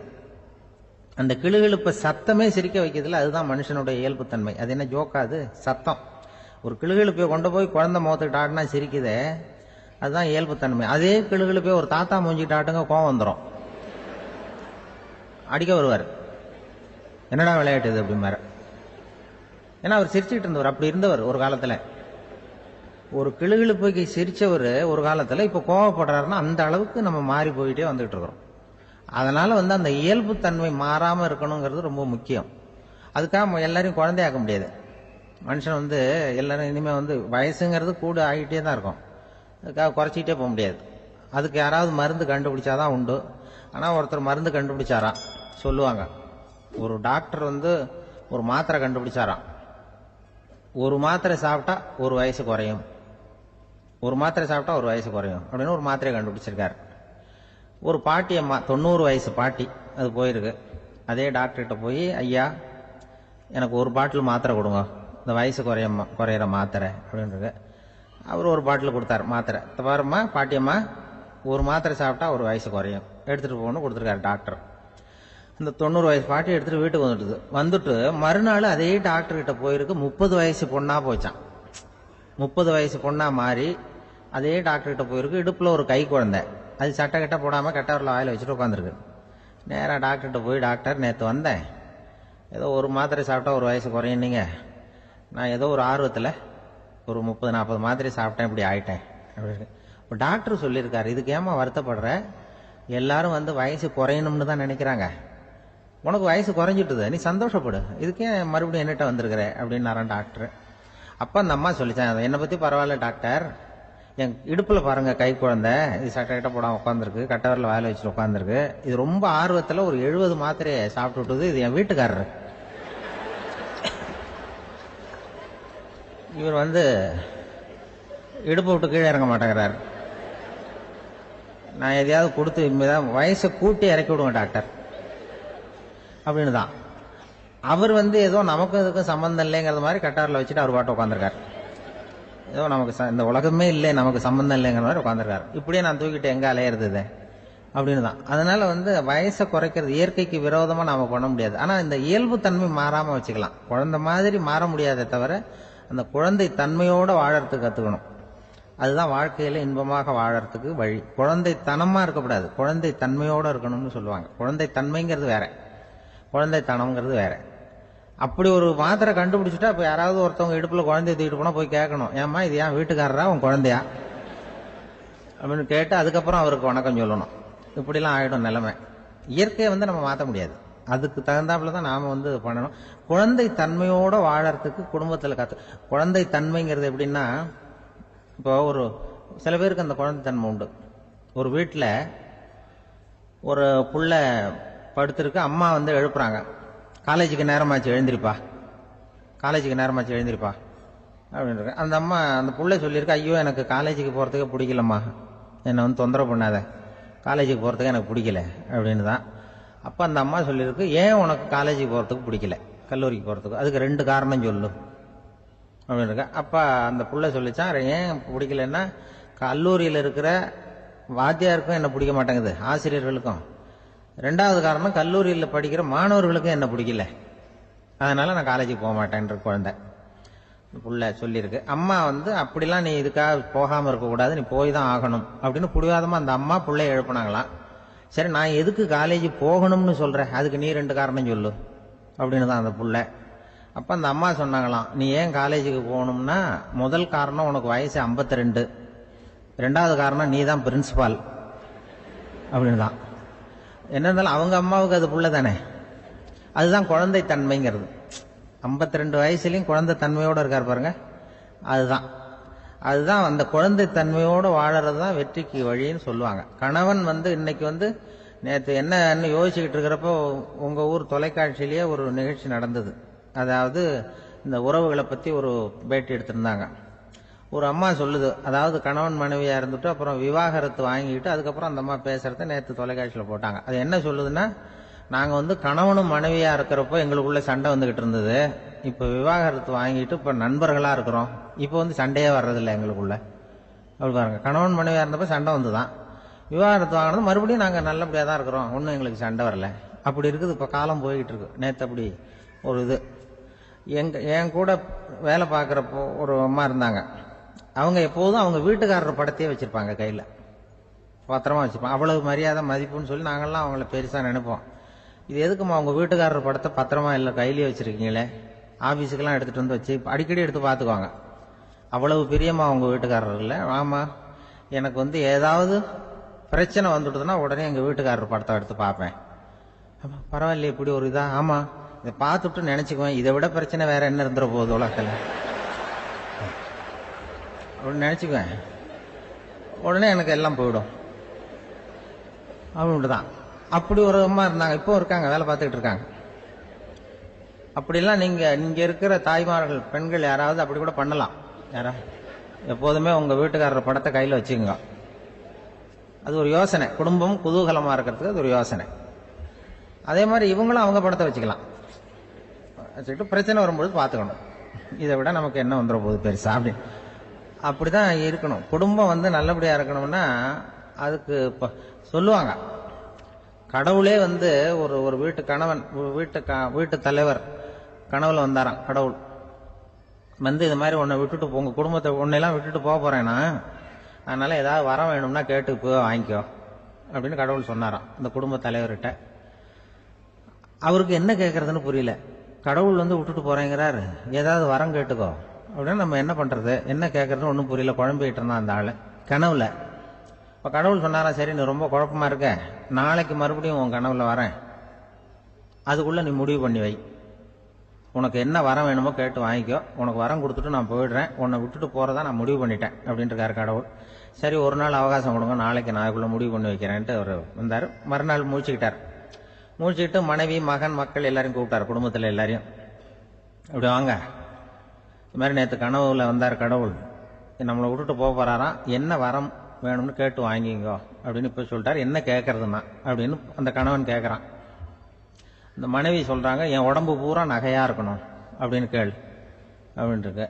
அந்த கிளுகிழுப்பை சத்தமே சிரிக்க வைக்கிறதுல அதுதான் மனுஷனுடைய இயல்புத்தன்மை. அது என்ன ஜோக்காது, சத்தம். ஒரு கிளுகிழுப்பை கொண்டு போய் குழந்தை முகத்துக்கிட்ட ஆட்டினா சிரிக்குதே, அதுதான் இயல்புத்தன்மை. அதே கிளுகிழுப்பை ஒரு தாத்தா மூஞ்சிக்கிட்ட ஆட்டுங்க, கோவம் வந்துடும், அடிக்க வருவார். என்னடா விளையாட்டு இது அப்படிமாரு. ஏன்னா அவர் சிரிச்சுக்கிட்டு இருந்தவர், அப்படி இருந்தவர் ஒரு காலத்தில். ஒரு கிளுகிழுப்பைக்கு சிரிச்சவர் ஒரு காலத்தில் இப்போ கோவப்படுறாருன்னா அந்த அளவுக்கு நம்ம மாறி போயிட்டே வந்துகிட்டு இருக்கிறோம். அதனால அந்த இயல்புத்தன்மை மாறாமல் இருக்கணுங்கிறது ரொம்ப முக்கியம். அதுக்காக எல்லாரையும் குழந்தையாக்க முடியாது. மனுஷன் எல்லாரும் இனிமேல் வயசுங்கிறது கூட ஆகிட்டே தான் இருக்கும். அதுக்காக குறைச்சிக்கிட்டே போக முடியாது. அதுக்கு யாராவது மருந்து கண்டுபிடிச்சாதான் உண்டு. ஆனால் ஒருத்தர் மருந்து கண்டுபிடிச்சாராம், சொல்லுவாங்க. ஒரு டாக்டர் ஒரு மாத்திரை கண்டுபிடிச்சாராம். ஒரு மாத்திரை சாப்பிட்டா ஒரு வயசு குறையும், ஒரு மாத்திரை சாப்பிட்டா ஒரு வயசு குறையும் அப்படின்னு ஒரு மாத்திரையை கண்டுபிடிச்சிருக்காரு. ஒரு பாட்டி அம்மா, 90 வயசு பாட்டி, அது போயிருக்கு. அதே டாக்டர்கிட்ட போய், ஐயா எனக்கு ஒரு பாட்டில் மாத்திரை கொடுங்க, இந்த வயசு குறையிற மாத்திரை அப்படின்றது. அவர் ஒரு பாட்டில் கொடுத்தார் மாத்திரை. பாருமா பாட்டியம்மா, ஒரு மாத்திரை சாப்பிட்டா ஒரு வயசு குறையும், எடுத்துட்டு போகணும்னு கொடுத்துருக்காரு டாக்டர். இந்த 90 வயசு பாட்டி எடுத்துட்டு வீட்டுக்கு வந்துட்டு மறுநாள் அதே டாக்டர் கிட்ட போயிருக்கு. 30 வயசு பொண்ணா போச்சான். 30 வயசு பொண்ணா மாறி அதே டாக்டர் கிட்ட போயிருக்கு. இடுப்புல ஒரு கை குழந்தை, அது சட்டை கிட்ட போடாம கட்டவரில் வாயில வச்சுட்டு உட்காந்துருக்கு. நேராக டாக்டர்கிட்ட போய், டாக்டர் நேற்று வந்தேன், ஏதோ ஒரு மாத்திரை சாப்பிட்டா ஒரு வயசு குறையும், நீங்கள் நான் ஏதோ ஒரு ஆர்வத்தில் ஒரு 30-40 மாத்திரை சாப்பிட்டேன், இப்படி ஆயிட்டேன் அப்படின்னு. இப்போ டாக்டர் சொல்லியிருக்காரு, இதுக்கு ஏமா வருத்தப்படுற, எல்லாரும் வயசு குறையணும்னு தான் நினைக்கிறாங்க, உனக்கு வயசு குறைஞ்சிட்டுது, நீ சந்தோஷப்படு, இதுக்கே மறுபடியும் என்னட்ட வந்திருக்கிற அப்படின்னாரான் டாக்டர். அப்போ அந்த அம்மா சொல்லிச்சான், என்னை பற்றி பரவாயில்ல டாக்டர், என் இடுப்பில் பாருங்க கை குழந்தை, இது சட்டை கிட்ட போடாமல் உட்காந்துருக்கு, கட்டவரில் வாயில வச்சுட்டு உட்காந்துருக்கு, இது ரொம்ப ஆர்வத்தில் ஒரு 70 மாத்திரையை சாப்பிட்டு விட்டுது, இது என் வீட்டுக்காரரு. இவர் இடுப்பு விட்டு கீழே இறங்க மாட்டேங்கிறார். நான் எதையாவது கொடுத்து இனிமேதான் வயசை கூட்டி இறக்கி விடுவேன் டாக்டர் அப்படின்னு தான். அவர் ஏதோ நமக்கு இதுக்கும் சம்பந்தம் இல்லைங்கிறது மாதிரி கட்டாரில் வச்சுட்டு அவர் பாட்டு உட்காந்துருக்காரு. ஏதோ நமக்கு இந்த உலகமே இல்லை, நமக்கு சம்பந்தம் இல்லைங்கிற மாதிரி உட்காந்துருக்காரு. இப்படியே நான் தூக்கிட்டு எங்க அலையிறது அப்படின்னு தான். அதனால வயசை குறைக்கிறது இயற்கைக்கு விரோதமா நாம பண்ண முடியாது. ஆனா இந்த இயல்பு தன்மை மாறாம வச்சுக்கலாம். குழந்தை மாதிரி மாற முடியாதே தவிர அந்த குழந்தை தன்மையோட வாழறதுக்கு கத்துக்கணும். அதுதான் வாழ்க்கையில இன்பமாக வாழறதுக்கு வழி. குழந்தை தனமா இருக்கக்கூடாது, குழந்தை தன்மையோட இருக்கணும்னு சொல்லுவாங்க. குழந்தை தன்மைங்கிறது வேற, குழந்தை தனம்ங்கிறது வேற. அப்படி ஒரு மாத்திரை கண்டுபிடிச்சிட்டா இப்ப யாராவது ஒருத்தவங்க இடுப்புல குழந்தைய தூக்கிட்டு போனா போய் கேட்கணும், ஏமா இது ஏன் வீட்டுக்காரரா உன் குழந்தையா அப்படின்னு கேட்டு அதுக்கப்புறம் அவருக்கு வணக்கம் சொல்லணும். இப்படிலாம் ஆயிடும் நிலைமை. இயற்கையை நம்ம மாற்ற முடியாது, அதுக்கு தகுந்தாப்புல தான் நாம பண்ணணும். குழந்தை தன்மையோட வாழறதுக்கு குடும்பத்தில் குழந்தை தன்மைங்கிறது எப்படின்னா, இப்போ சில பேருக்கு அந்த குழந்தை தன்மை உண்டு. ஒரு வீட்டில் ஒரு புள்ள படுத்திருக்கு, அம்மா எழுப்புறாங்க, காலேஜுக்கு நேரமாச்சு எழுந்திருப்பா, காலேஜுக்கு நேரமாச்சு எழுந்திருப்பா அப்படின்னு. அந்த அம்மா அந்த புள்ள சொல்லியிருக்கு, ஐயோ எனக்கு காலேஜுக்கு போகிறதுக்கு பிடிக்கலம்மா, என்னை தொந்தரவு பண்ணாத, காலேஜுக்கு போகிறதுக்கு எனக்கு பிடிக்கல அப்படின்னு தான். அப்போ அந்த அம்மா சொல்லியிருக்கு, ஏன் உனக்கு காலேஜுக்கு போகிறதுக்கு பிடிக்கல, கல்லூரிக்கு போகிறதுக்கு, அதுக்கு 2 காரணம் சொல்லு அப்படின்னு இருக்க. அப்போ அந்த புள்ள சொல்லிச்சான், ஏன் பிடிக்கலன்னா, கல்லூரியில் இருக்கிற வாத்தியாருக்கும் என்ன பிடிக்க மாட்டேங்குது, ஆசிரியர்களுக்கும். 2வது காரணம், கல்லூரியில் படிக்கிற மாணவர்களுக்கும் என்ன பிடிக்கல, அதனால நான் காலேஜுக்கு போக மாட்டேன்ற குழந்தை புள்ள சொல்லியிருக்கு. அம்மா அப்படிலாம் நீ இதுக்காக போகாமல் இருக்கக்கூடாது, நீ போய் தான் ஆகணும் அப்படின்னு புடிவாதமா அந்த அம்மா பிள்ளைய எழுப்பினாங்களாம். சரி நான் எதுக்கு காலேஜ் போகணும்னு சொல்றேன், அதுக்கு நீ 2 காரணம் சொல்லு அப்படின்னு தான் அந்த புள்ள. அப்ப அந்த அம்மா சொன்னாங்களாம், நீ ஏன் காலேஜுக்கு போகணும்னா, முதல் காரணம் உனக்கு வயசு 52, 2வது காரணம் நீ தான் பிரின்சிபால் அப்படின்னு தான். என்ன இருந்தாலும் அவங்க அம்மாவுக்கு அது புள்ள தானே. அதுதான் குழந்தை தன்மைங்கிறது. 52 வயசுலயும் குழந்தை தன்மையோட இருக்காரு பாருங்க, அதுதான் அந்த குழந்தை தன்மையோடு வாழறது தான் வெற்றிக்கு வழின்னு சொல்லுவாங்க. கணவன் இன்னைக்கு நேற்று என்ன யோசிச்சுக்கிட்டு இருக்கிறப்போ உங்க ஊர் தொலைக்காட்சியிலேயே ஒரு நிகழ்ச்சி நடந்தது. அதாவது இந்த உறவுகளை பத்தி ஒரு பேட்டி எடுத்திருந்தாங்க. ஒரு அம்மா சொல்லுது, அதாவது கணவன் மனைவியா இருந்துட்டு அப்புறம் விவாகரத்து வாங்கிட்டு அதுக்கப்புறம் அந்த அம்மா பேசுறத நேற்று தொலைக்காட்சியில் போட்டாங்க. அது என்ன சொல்லுதுன்னா, நாங்க கணவனும் மனைவியா இருக்கிறப்போ எங்களுக்குள்ள சண்டை வந்துகிட்டு இருந்தது, இப்ப விவாகரத்து வாங்கிட்டு இப்ப நண்பர்களா இருக்கிறோம், இப்ப சண்டையே வர்றதில்லை எங்களுக்குள்ள. அப்படி பாருங்க, கணவன் மனைவியா இருந்தப்ப சண்டை வந்துதான், விவாகரத்து வாங்கினது மறுபடியும் நாங்க நல்லபடியா தான் இருக்கிறோம், ஒன்னும் எங்களுக்கு சண்டை வரல. அப்படி இருக்குது இப்ப காலம் போய்கிட்டு இருக்கு. நேற்று அப்படி ஒரு இது என் கூட வேலை பார்க்குறப்போ ஒரு அம்மா இருந்தாங்க. அவங்க எப்போதும் அவங்க வீட்டுக்காரர் படத்தையே வச்சிருப்பாங்க, கையில பத்திரமா வச்சுப்பாங்க. அவ்வளவு மரியாதை மதிப்புன்னு சொல்லி நாங்கள்லாம் அவங்கள பெருசா நினைப்போம். இது எதுக்குமா உங்க வீட்டுக்காரர் படத்தை பத்திரமா இல்லை கையிலேயே வச்சிருக்கீங்களே ஆஃபீஸுக்கெல்லாம் எடுத்துகிட்டு வந்து வச்சு அடிக்கடி எடுத்து பார்த்துக்குவாங்க. அவ்வளவு பிரியமா அவங்க வீட்டுக்காரர் இல்லை. ஆமாம், எனக்கு வந்து ஏதாவது பிரச்சனை வந்துடுதுன்னா உடனே எங்கள் வீட்டுக்காரர் படத்தை எடுத்து பார்ப்பேன். பரவாயில்ல, இப்படி ஒரு இதா? ஆமாம், இதை பார்த்துட்டு நினச்சிக்குவேன், இதை விட பிரச்சனை வேற என்ன இருந்துட போகுது உலகத்தில் அப்படின்னு நினச்சிக்குவேன். உடனே எனக்கு எல்லாம் போயிடும் அப்படின்ட்டு தான். அப்படி ஒரு அம்மா இருந்தாங்க, இப்போ இருக்காங்க, வேலை பார்த்துக்கிட்டு இருக்காங்க. அப்படிலாம் நீங்க இருக்கிற தாய்மார்கள், பெண்கள் யாராவது அப்படி கூட பண்ணலாம். யாரா எப்போதுமே உங்க வீட்டுக்காரர் படத்தை கையில் வச்சுக்கோங்க. அது ஒரு யோசனை, குடும்பம் குதூகலமா இருக்கிறதுக்கு அது ஒரு யோசனை. அதே மாதிரி இவங்களும் அவங்க படத்தை வச்சுக்கலாம், வச்சுக்கிட்டு பிரச்சனை வரும்போது பார்த்துக்கணும். இதை விட நமக்கு என்ன வந்துட போகுது பெருசா அப்படின்னு. அப்படிதான் இருக்கணும். குடும்பம் வந்து நல்லபடியா இருக்கணும்னா அதுக்கு சொல்லுவாங்க. கடவுளே வந்து ஒரு வீட்டு கணவன், வீட்டு தலைவர் கனவுல வந்தாராம். கடவுள் வந்து இது மாதிரி உன்னை விட்டுட்டு உங்க குடும்பத்தை உன்னையெல்லாம் விட்டுட்டு போக போறேன்னா, அதனால ஏதாவது வரம் வேணும்னா கேட்டு போய் வாங்கிக்கோ அப்படின்னு கடவுள் சொன்னாராம் இந்த குடும்ப தலைவர்கிட்ட. அவருக்கு என்ன கேட்கறதுன்னு புரியல. கடவுள் வந்து விட்டுட்டு போறேங்கிறாரு, ஏதாவது வரம் கேட்டுக்கோ அப்படின்னு. நம்ம என்ன பண்றது, என்ன கேட்கறதுன்னு ஒன்றும் புரியல, குழம்பிட்டு இருந்தான் அந்த ஆளு கனவுல. இப்போ கடவுள் சொன்னாரா, சரி நீ ரொம்ப குழப்பமா இருக்க, நாளைக்கு மறுபடியும் உன் கனவுல வரேன், அதுக்குள்ள நீ முடிவு பண்ணி வை, உனக்கு என்ன வரம் வேணுமோ கேட்டு வாங்கிக்கோ, உனக்கு வரம் கொடுத்துட்டு நான் போயிடுறேன், உன்னை விட்டுட்டு போறதா நான் முடிவு பண்ணிட்டேன் அப்படின்னு இருக்காரு கடவுள். சரி ஒரு நாள் அவகாசம் கொடுங்க, நாளைக்கு நான் அதுக்குள்ள முடிவு பண்ணி வைக்கிறேன்ட்டு அவர் வந்தார். மறுநாள் முழிச்சுக்கிட்டார். முழிச்சுக்கிட்டு மனைவி மகன் மக்கள் எல்லாரையும் கூப்பிட்டார், குடும்பத்தில் எல்லாரையும். இப்படி வாங்க, இது மாதிரி நேற்று கனவுல வந்தார் கடவுள், நம்மளை விட்டுட்டு போக போறாராம், என்ன வரம் வேணும்னு கேட்டு வாங்கிங்கோ அப்படின்னு இப்ப சொல்லிட்டார். என்ன கேட்கறதுன்னா அப்படின்னு அந்த கணவன் கேட்கறான். இந்த மனைவி சொல்றாங்க, என் உடம்பு பூரா நகையா இருக்கணும் அப்படின்னு கேள் அப்படின்னு இருக்கு.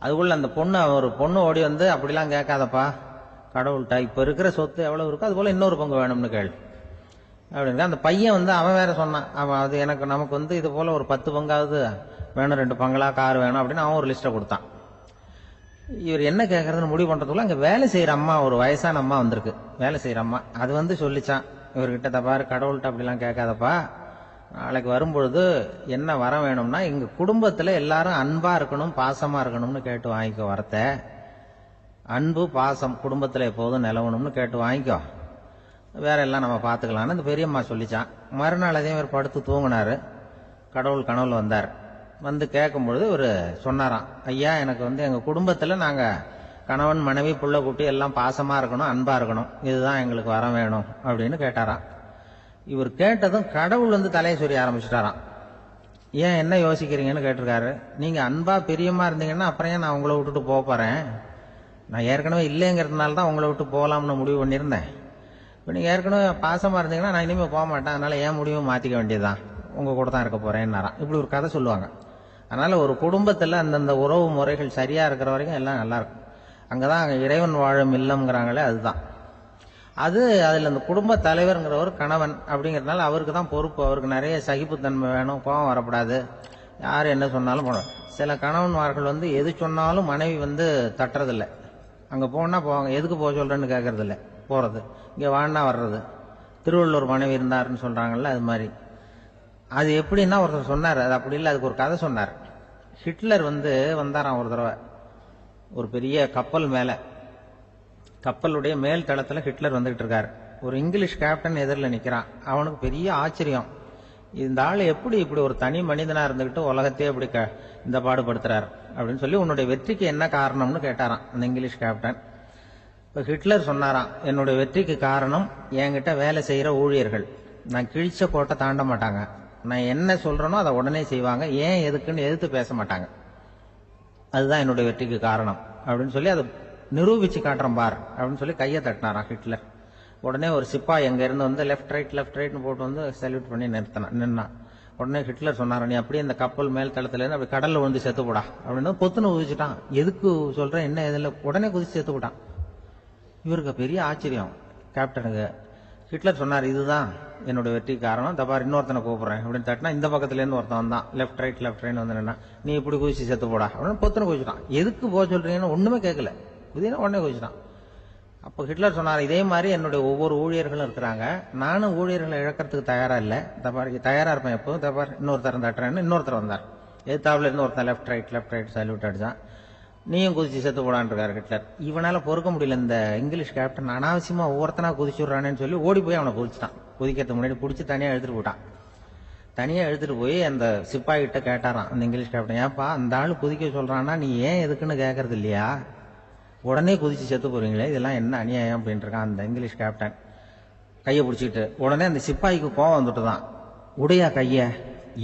அதுக்குள்ள அந்த ஒரு பொண்ணு ஓடி வந்து, அப்படிலாம் கேட்காதப்பா கடவுள்கிட்ட, இப்ப இருக்கிற சொத்து எவ்வளவு இருக்கோ அது போல இன்னொரு பங்கு வேணும்னு கேள் அப்படின்னு. அந்த பையன் வந்து அவன் வேற சொன்னான், அவன் அது நமக்கு வந்து இது போல ஒரு 10 பங்காவது வேணும், 2 பங்களா கார் வேணும் அப்படின்னு அவன் ஒரு லிஸ்ட்டை கொடுத்தான். இவர் என்ன கேட்கறதுன்னு முடிவு பண்றதுக்குள்ள அங்க வேலை செய்யற அம்மா, ஒரு வயசான அம்மா வந்திருக்கு, வேலை செய்யற அம்மா. அது வந்து சொல்லிச்சான் இவர்கிட்ட, தப்பாரு கடவுள்கிட்ட அப்படிலாம் கேட்காதப்பா, நாளைக்கு வரும்பொழுது என்ன வரம் வேணும்னா எங்க குடும்பத்துல எல்லாரும் அன்பா இருக்கணும் பாசமா இருக்கணும்னு கேட்டு வாங்கிக்கோ வரத்தை. அன்பு பாசம் குடும்பத்துல எப்போதும் நிலவணும்னு கேட்டு வாங்கிக்கோ, வேற எல்லாம் நம்ம பார்த்துக்கலாம்னு இந்த பெரியம்மா சொல்லிச்சான். மறுநாள் அதே மாதிரி படுத்து தூங்கினாரு. கடவுள் கனவுல வந்தார். வந்து கேட்கும் பொழுது இவர் சொன்னாராம், ஐயா எனக்கு வந்து எங்க குடும்பத்துல நாங்க கணவன் மனைவி புள்ள குட்டி எல்லாம் பாசமா இருக்கணும் அன்பா இருக்கணும், இதுதான் எங்களுக்கு வரம் வேணும் அப்படின்னு கேட்டாராம். இவர் கேட்டதும் கடவுள் வந்து தலையை சொரிய ஆரம்பிச்சுட்டாராம். ஏன் என்ன யோசிக்கிறீங்கன்னு கேட்டிருக்காரு. நீங்க அன்பா பிரியமா இருந்தீங்கன்னா அப்புறம் ஏன் நான் உங்களை விட்டுட்டு போக போறேன், நான் ஏற்கனவே இல்லைங்கிறதுனால தான் உங்களை விட்டு போகலாம்னு முடிவு பண்ணியிருந்தேன். இப்போ நீங்க ஏற்கனவே பாசமா இருந்தீங்கன்னா நான் இனிமேல் போக மாட்டேன், அதனால ஏன் முடிவும் மாத்திக்க வேண்டியதுதான், உங்க கூட தான் இருக்க போறேன்னாராம். இப்படி ஒரு கதை சொல்லுவாங்க. அதனால ஒரு குடும்பத்துல அந்தந்த உறவு முறைகள் சரியா இருக்கிற வரைக்கும் எல்லாம் நல்லா இருக்கும். அங்கதான் இறைவன் வாழும் இல்லம்ங்கிறாங்களே, அதுதான் அது. அதுல அந்த குடும்ப தலைவர்ங்கிறவர் கணவன் அப்படிங்கிறதுனால அவருக்கு தான் பொறுப்பு. அவருக்கு நிறைய சகிப்புத்தன்மை வேணும், கோபம் வரக்கூடாது, யார் என்ன சொன்னாலும் போகணும். சில கணவன்மார்கள் வந்து எது சொன்னாலும் மனைவி வந்து தட்டுறதில்லை. அங்க போனா போவாங்க, எதுக்கு போக சொல்றேன்னு கேட்கறது இல்லை, போறது. இங்க வான்னா வர்றது. திருவள்ளுவர் மனைவி இருந்தாருன்னு சொல்றாங்கல்ல, அது மாதிரி. அது எப்படின்னா ஒருத்தர் சொன்னார், அது அப்படி இல்லை, அதுக்கு ஒரு கதை சொன்னார். ஹிட்லர் வந்து வந்தாராம் ஒரு தடவை, ஒரு பெரிய கப்பல் மேல, கப்பலுடைய மேல் தளத்துல ஹிட்லர் வந்துகிட்டு இருக்காரு. ஒரு இங்கிலீஷ் கேப்டன் எதிரில் நிக்கிறான். அவனுக்கு பெரிய ஆச்சரியம், இந்த ஆள் எப்படி இப்படி ஒரு தனி மனிதனா இருந்துகிட்டு உலகத்தையே இப்படி இந்த பாடுபடுத்துறாரு அப்படின்னு சொல்லி, உன்னுடைய வெற்றிக்கு என்ன காரணம்னு கேட்டாராம் அந்த இங்கிலீஷ் கேப்டன். இப்ப ஹிட்லர் சொன்னாராம், என்னுடைய வெற்றிக்கு காரணம் என்கிட்ட வேலை செய்யற ஊழியர்கள், நான் கிழிச்ச கோட்டை தாண்ட மாட்டாங்க, நான் என்ன சொல்றேனோ அதை உடனே செய்வாங்க, ஏன் எதுக்குன்னு எதிர்த்து பேச மாட்டாங்க, அதுதான் என்னுடைய வெற்றிக்கு காரணம் அப்படின்னு சொல்லி அதை நிரூபிச்சு காட்டுறேன் பார் அப்படின்னு சொல்லி கையை தட்டினாராம் ஹிட்லர். உடனே ஒரு சிப்பாய் எங்க இருந்து வந்து லெப்ட் ரைட்னு போட்டு வந்து சல்யூட் பண்ணி நின்னான். உடனே ஹிட்லர் சொன்னார், நீ அப்படியே இந்த கப்பல் மேல் தளத்துல இருந்து அப்படி கடல்ல விழுந்து செத்து போடா அப்படின்னு பொத்துன்னு குதிச்சுட்டான். எதுக்கு சொல்றேன் என்ன இதில், உடனே குதிச்சு செத்து போட்டான். இவருக்கு பெரிய ஆச்சரியம் கேப்டனுக்கு. ஹிட்லர் சொன்னார், இதுதான் என்னுடைய வெற்றி காரணம், தப்பார் இன்னொருத்தனை கூப்பிடுறேன் அப்படின்னு தட்டினா இந்த பக்கத்துல இருந்து ஒருத்தன் வந்தான், லெப்ட் ரைட் வந்து நின்னா, நீ இப்படி குதிச்சு செத்து போடா அப்படின்னு பொத்துன்னு குதிச்சுட்டான். எதுக்கு போக சொல்றீங்கன்னு ஒண்ணுமே கேட்கல, குதினா உடனே குதிச்சுட்டான். அப்போ ஹிட்லர் சொன்னார், இதே மாதிரி என்னுடைய ஒவ்வொரு ஊழியர்களும் இருக்கிறாங்க, நானும் ஊழியர்களை இழக்கிறதுக்கு தயாரா இல்லை, தப்பார் தயாரா இருப்பேன் எப்போ, தப்பார் இன்னொருத்தர் தட்டுறேன்னு இன்னொருத்தர் வந்தார். எதிர்த்தாப்புல இருந்து ஒருத்தன் லெஃப்ட் ரைட் சல்யூட் அடிச்சான். நீயும் குதிச்சு செத்து போடான்னு இருக்காரு ஹிட்லர். இவனால பொறுக்க முடியல, இந்த இங்கிலீஷ் கேப்டன் அனாவசியமா ஒவ்வொருத்தனா குதிச்சுடுறானேன்னு சொல்லி ஓடி போய் அவனை குதிச்சுட்டான். குதிக்கிறதுக்கு முன்னாடி பிடிச்சி தனியா எடுத்துட்டு போட்டான். தனியா எடுத்துட்டு போய் அந்த சிப்பாய் கிட்ட கேட்டாரான் அந்த இங்கிலீஷ் கேப்டன், ஏப்பா அந்த ஆளு குதிக்க சொல்றான்னா நீ ஏன் எதுக்குன்னு கேட்கறது இல்லையா, உடனே குதிச்சு செத்து போறீங்களே, இதெல்லாம் என்ன அநியாயம் அப்படின்ட்டு இருக்கான் அந்த இங்கிலீஷ் கேப்டன் கையை பிடிச்சிட்டு. உடனே அந்த சிப்பாய்க்கு கோவம் வந்துட்டு தான், உடையா கைய,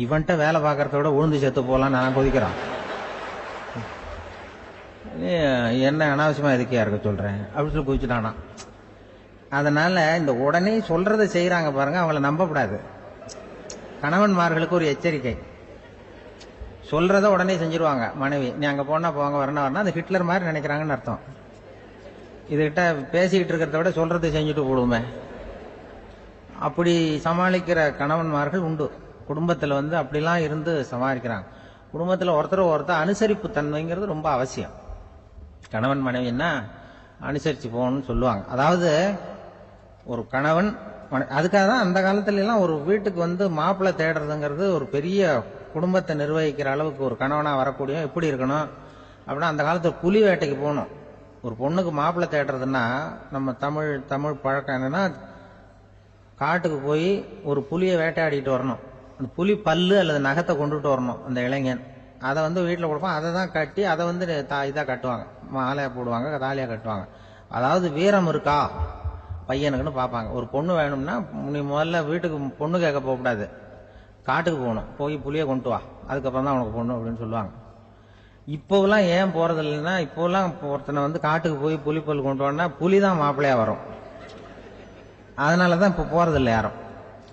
இவன்ட்ட வேலை பார்க்கறத விட உழுந்து செத்து போலாம் நான் குதிக்கிறான், என்ன அனாவசியமா எதுக்கியா இருக்க சொல்றேன் அப்படின்னு சொல்லி குதிச்சுட்டானா. அதனால இந்த உடனே சொல்றதை செய்யறாங்க பாருங்க, அவங்கள நம்பக்கூடாது. கணவன்மார்களுக்கு ஒரு எச்சரிக்கை, சொல்றத உடனே செஞ்சிருவாங்க மனைவி, நீ அங்க போனா போங்க வரணும் அந்த ஹிட்லர் மாதிரி நினைக்கிறாங்கன்னு அர்த்தம். இதுகிட்ட பேசிக்கிட்டு இருக்கிறத விட சொல்றதை செஞ்சுட்டு போடுவோமே, அப்படி சமாளிக்கிற கணவன்மார்கள் உண்டு. குடும்பத்துல அப்படிலாம் இருந்து சமாளிக்கிறாங்க. குடும்பத்துல ஒருத்தர் அனுசரிப்பு தன்மைங்கிறது ரொம்ப அவசியம். கணவன் மனைவின்னா அனுசரிச்சு போகணும்னு சொல்லுவாங்க. அதாவது ஒரு கணவன், அதுக்காக தான் அந்த காலத்துல எல்லாம் ஒரு வீட்டுக்கு மாப்பிள்ளை தேடுறதுங்கிறது ஒரு பெரிய குடும்பத்தை நிர்வகிக்கிற அளவுக்கு ஒரு கணவனா வரக்கூடிய எப்படி இருக்கணும் அப்படின்னா, அந்த காலத்துல புலி வேட்டைக்கு போகணும். ஒரு பொண்ணுக்கு மாப்பிள்ளை தேடுறதுன்னா நம்ம தமிழ் பழக்கம் என்னன்னா, காட்டுக்கு போய் ஒரு புலியை வேட்டையாடிட்டு வரணும். அந்த புலி பல்லு அல்லது நகத்தை கொண்டுட்டு வரணும் அந்த இளைஞன். அதை வீட்டில் கொடுப்பான். அதை தான் கட்டி அதை இதா கட்டுவாங்க, மாலையா போடுவாங்க, தாலியா கட்டுவாங்க. அதாவது வீரம் இருக்கா பையனுக்குன்னு பார்ப்பாங்க. ஒரு பொண்ணு வேணும்னா நீ முதல்ல வீட்டுக்கு பொண்ணு கேட்க போகக்கூடாது, காட்டுக்கு போகணும், போய் புளியை கொண்டு வா, அதுக்கப்புறம் தான் உனக்கு பொண்ணு அப்படின்னு சொல்லுவாங்க. இப்போலாம் ஏன் போறது இல்லைன்னா, இப்போலாம் ஒருத்தனை காட்டுக்கு போய் புலிப்பல் கொண்டு வானா புலி தான் மாப்பிள்ளையா வரும். அதனாலதான் இப்ப போறது இல்லை யாரும்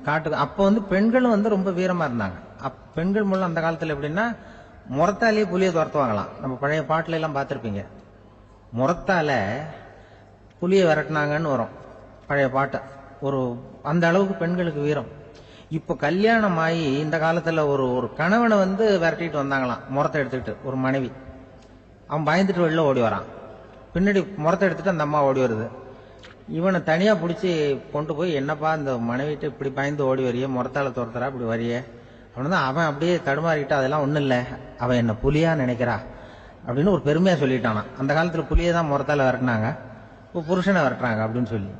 காட்டுக்கு. அப்ப பெண்களும் ரொம்ப வீரமா இருந்தாங்க. பெண்கள் மூலம் அந்த காலத்துல எப்படின்னா, முறத்தாலேயே புலியை துரத்துவாங்களாம். நம்ம பழைய பாட்டுல எல்லாம் பார்த்திருப்பீங்க, முறத்தால புலியை விரட்டினாங்கன்னு வரும் பழைய பாட்டு. ஒரு அந்த அளவுக்கு பெண்களுக்கு வீரம். இப்ப கல்யாணம் ஆகி இந்த காலத்துல ஒரு கணவனை விரட்டிட்டு வந்தாங்களாம் முறத்தை எடுத்துக்கிட்டு. ஒரு மனைவி அவன் பயந்துட்டு வெளில ஓடி வரான், பின்னாடி முறத்தை எடுத்துட்டு அந்த அம்மா ஓடி வருது. இவனை தனியா பிடிச்சி கொண்டு போய், என்னப்பா இந்த மனைவிட்டு இப்படி பயந்து ஓடி வரையே, முறத்தால துரத்துறா இப்படி வரையே அப்படின்னா, அவன் அப்படியே தடுமாறிக்கிட்டு, அதெல்லாம் ஒண்ணும் இல்லை, அவன் என்ன புலியா நினைக்கிறா அப்படின்னு ஒரு பெருமையா சொல்லிட்டானா. அந்த காலத்துல புலியை தான் முறத்தால விரட்டினாங்க, இப்போ புருஷனை விரட்டுறாங்க அப்படின்னு சொல்லி.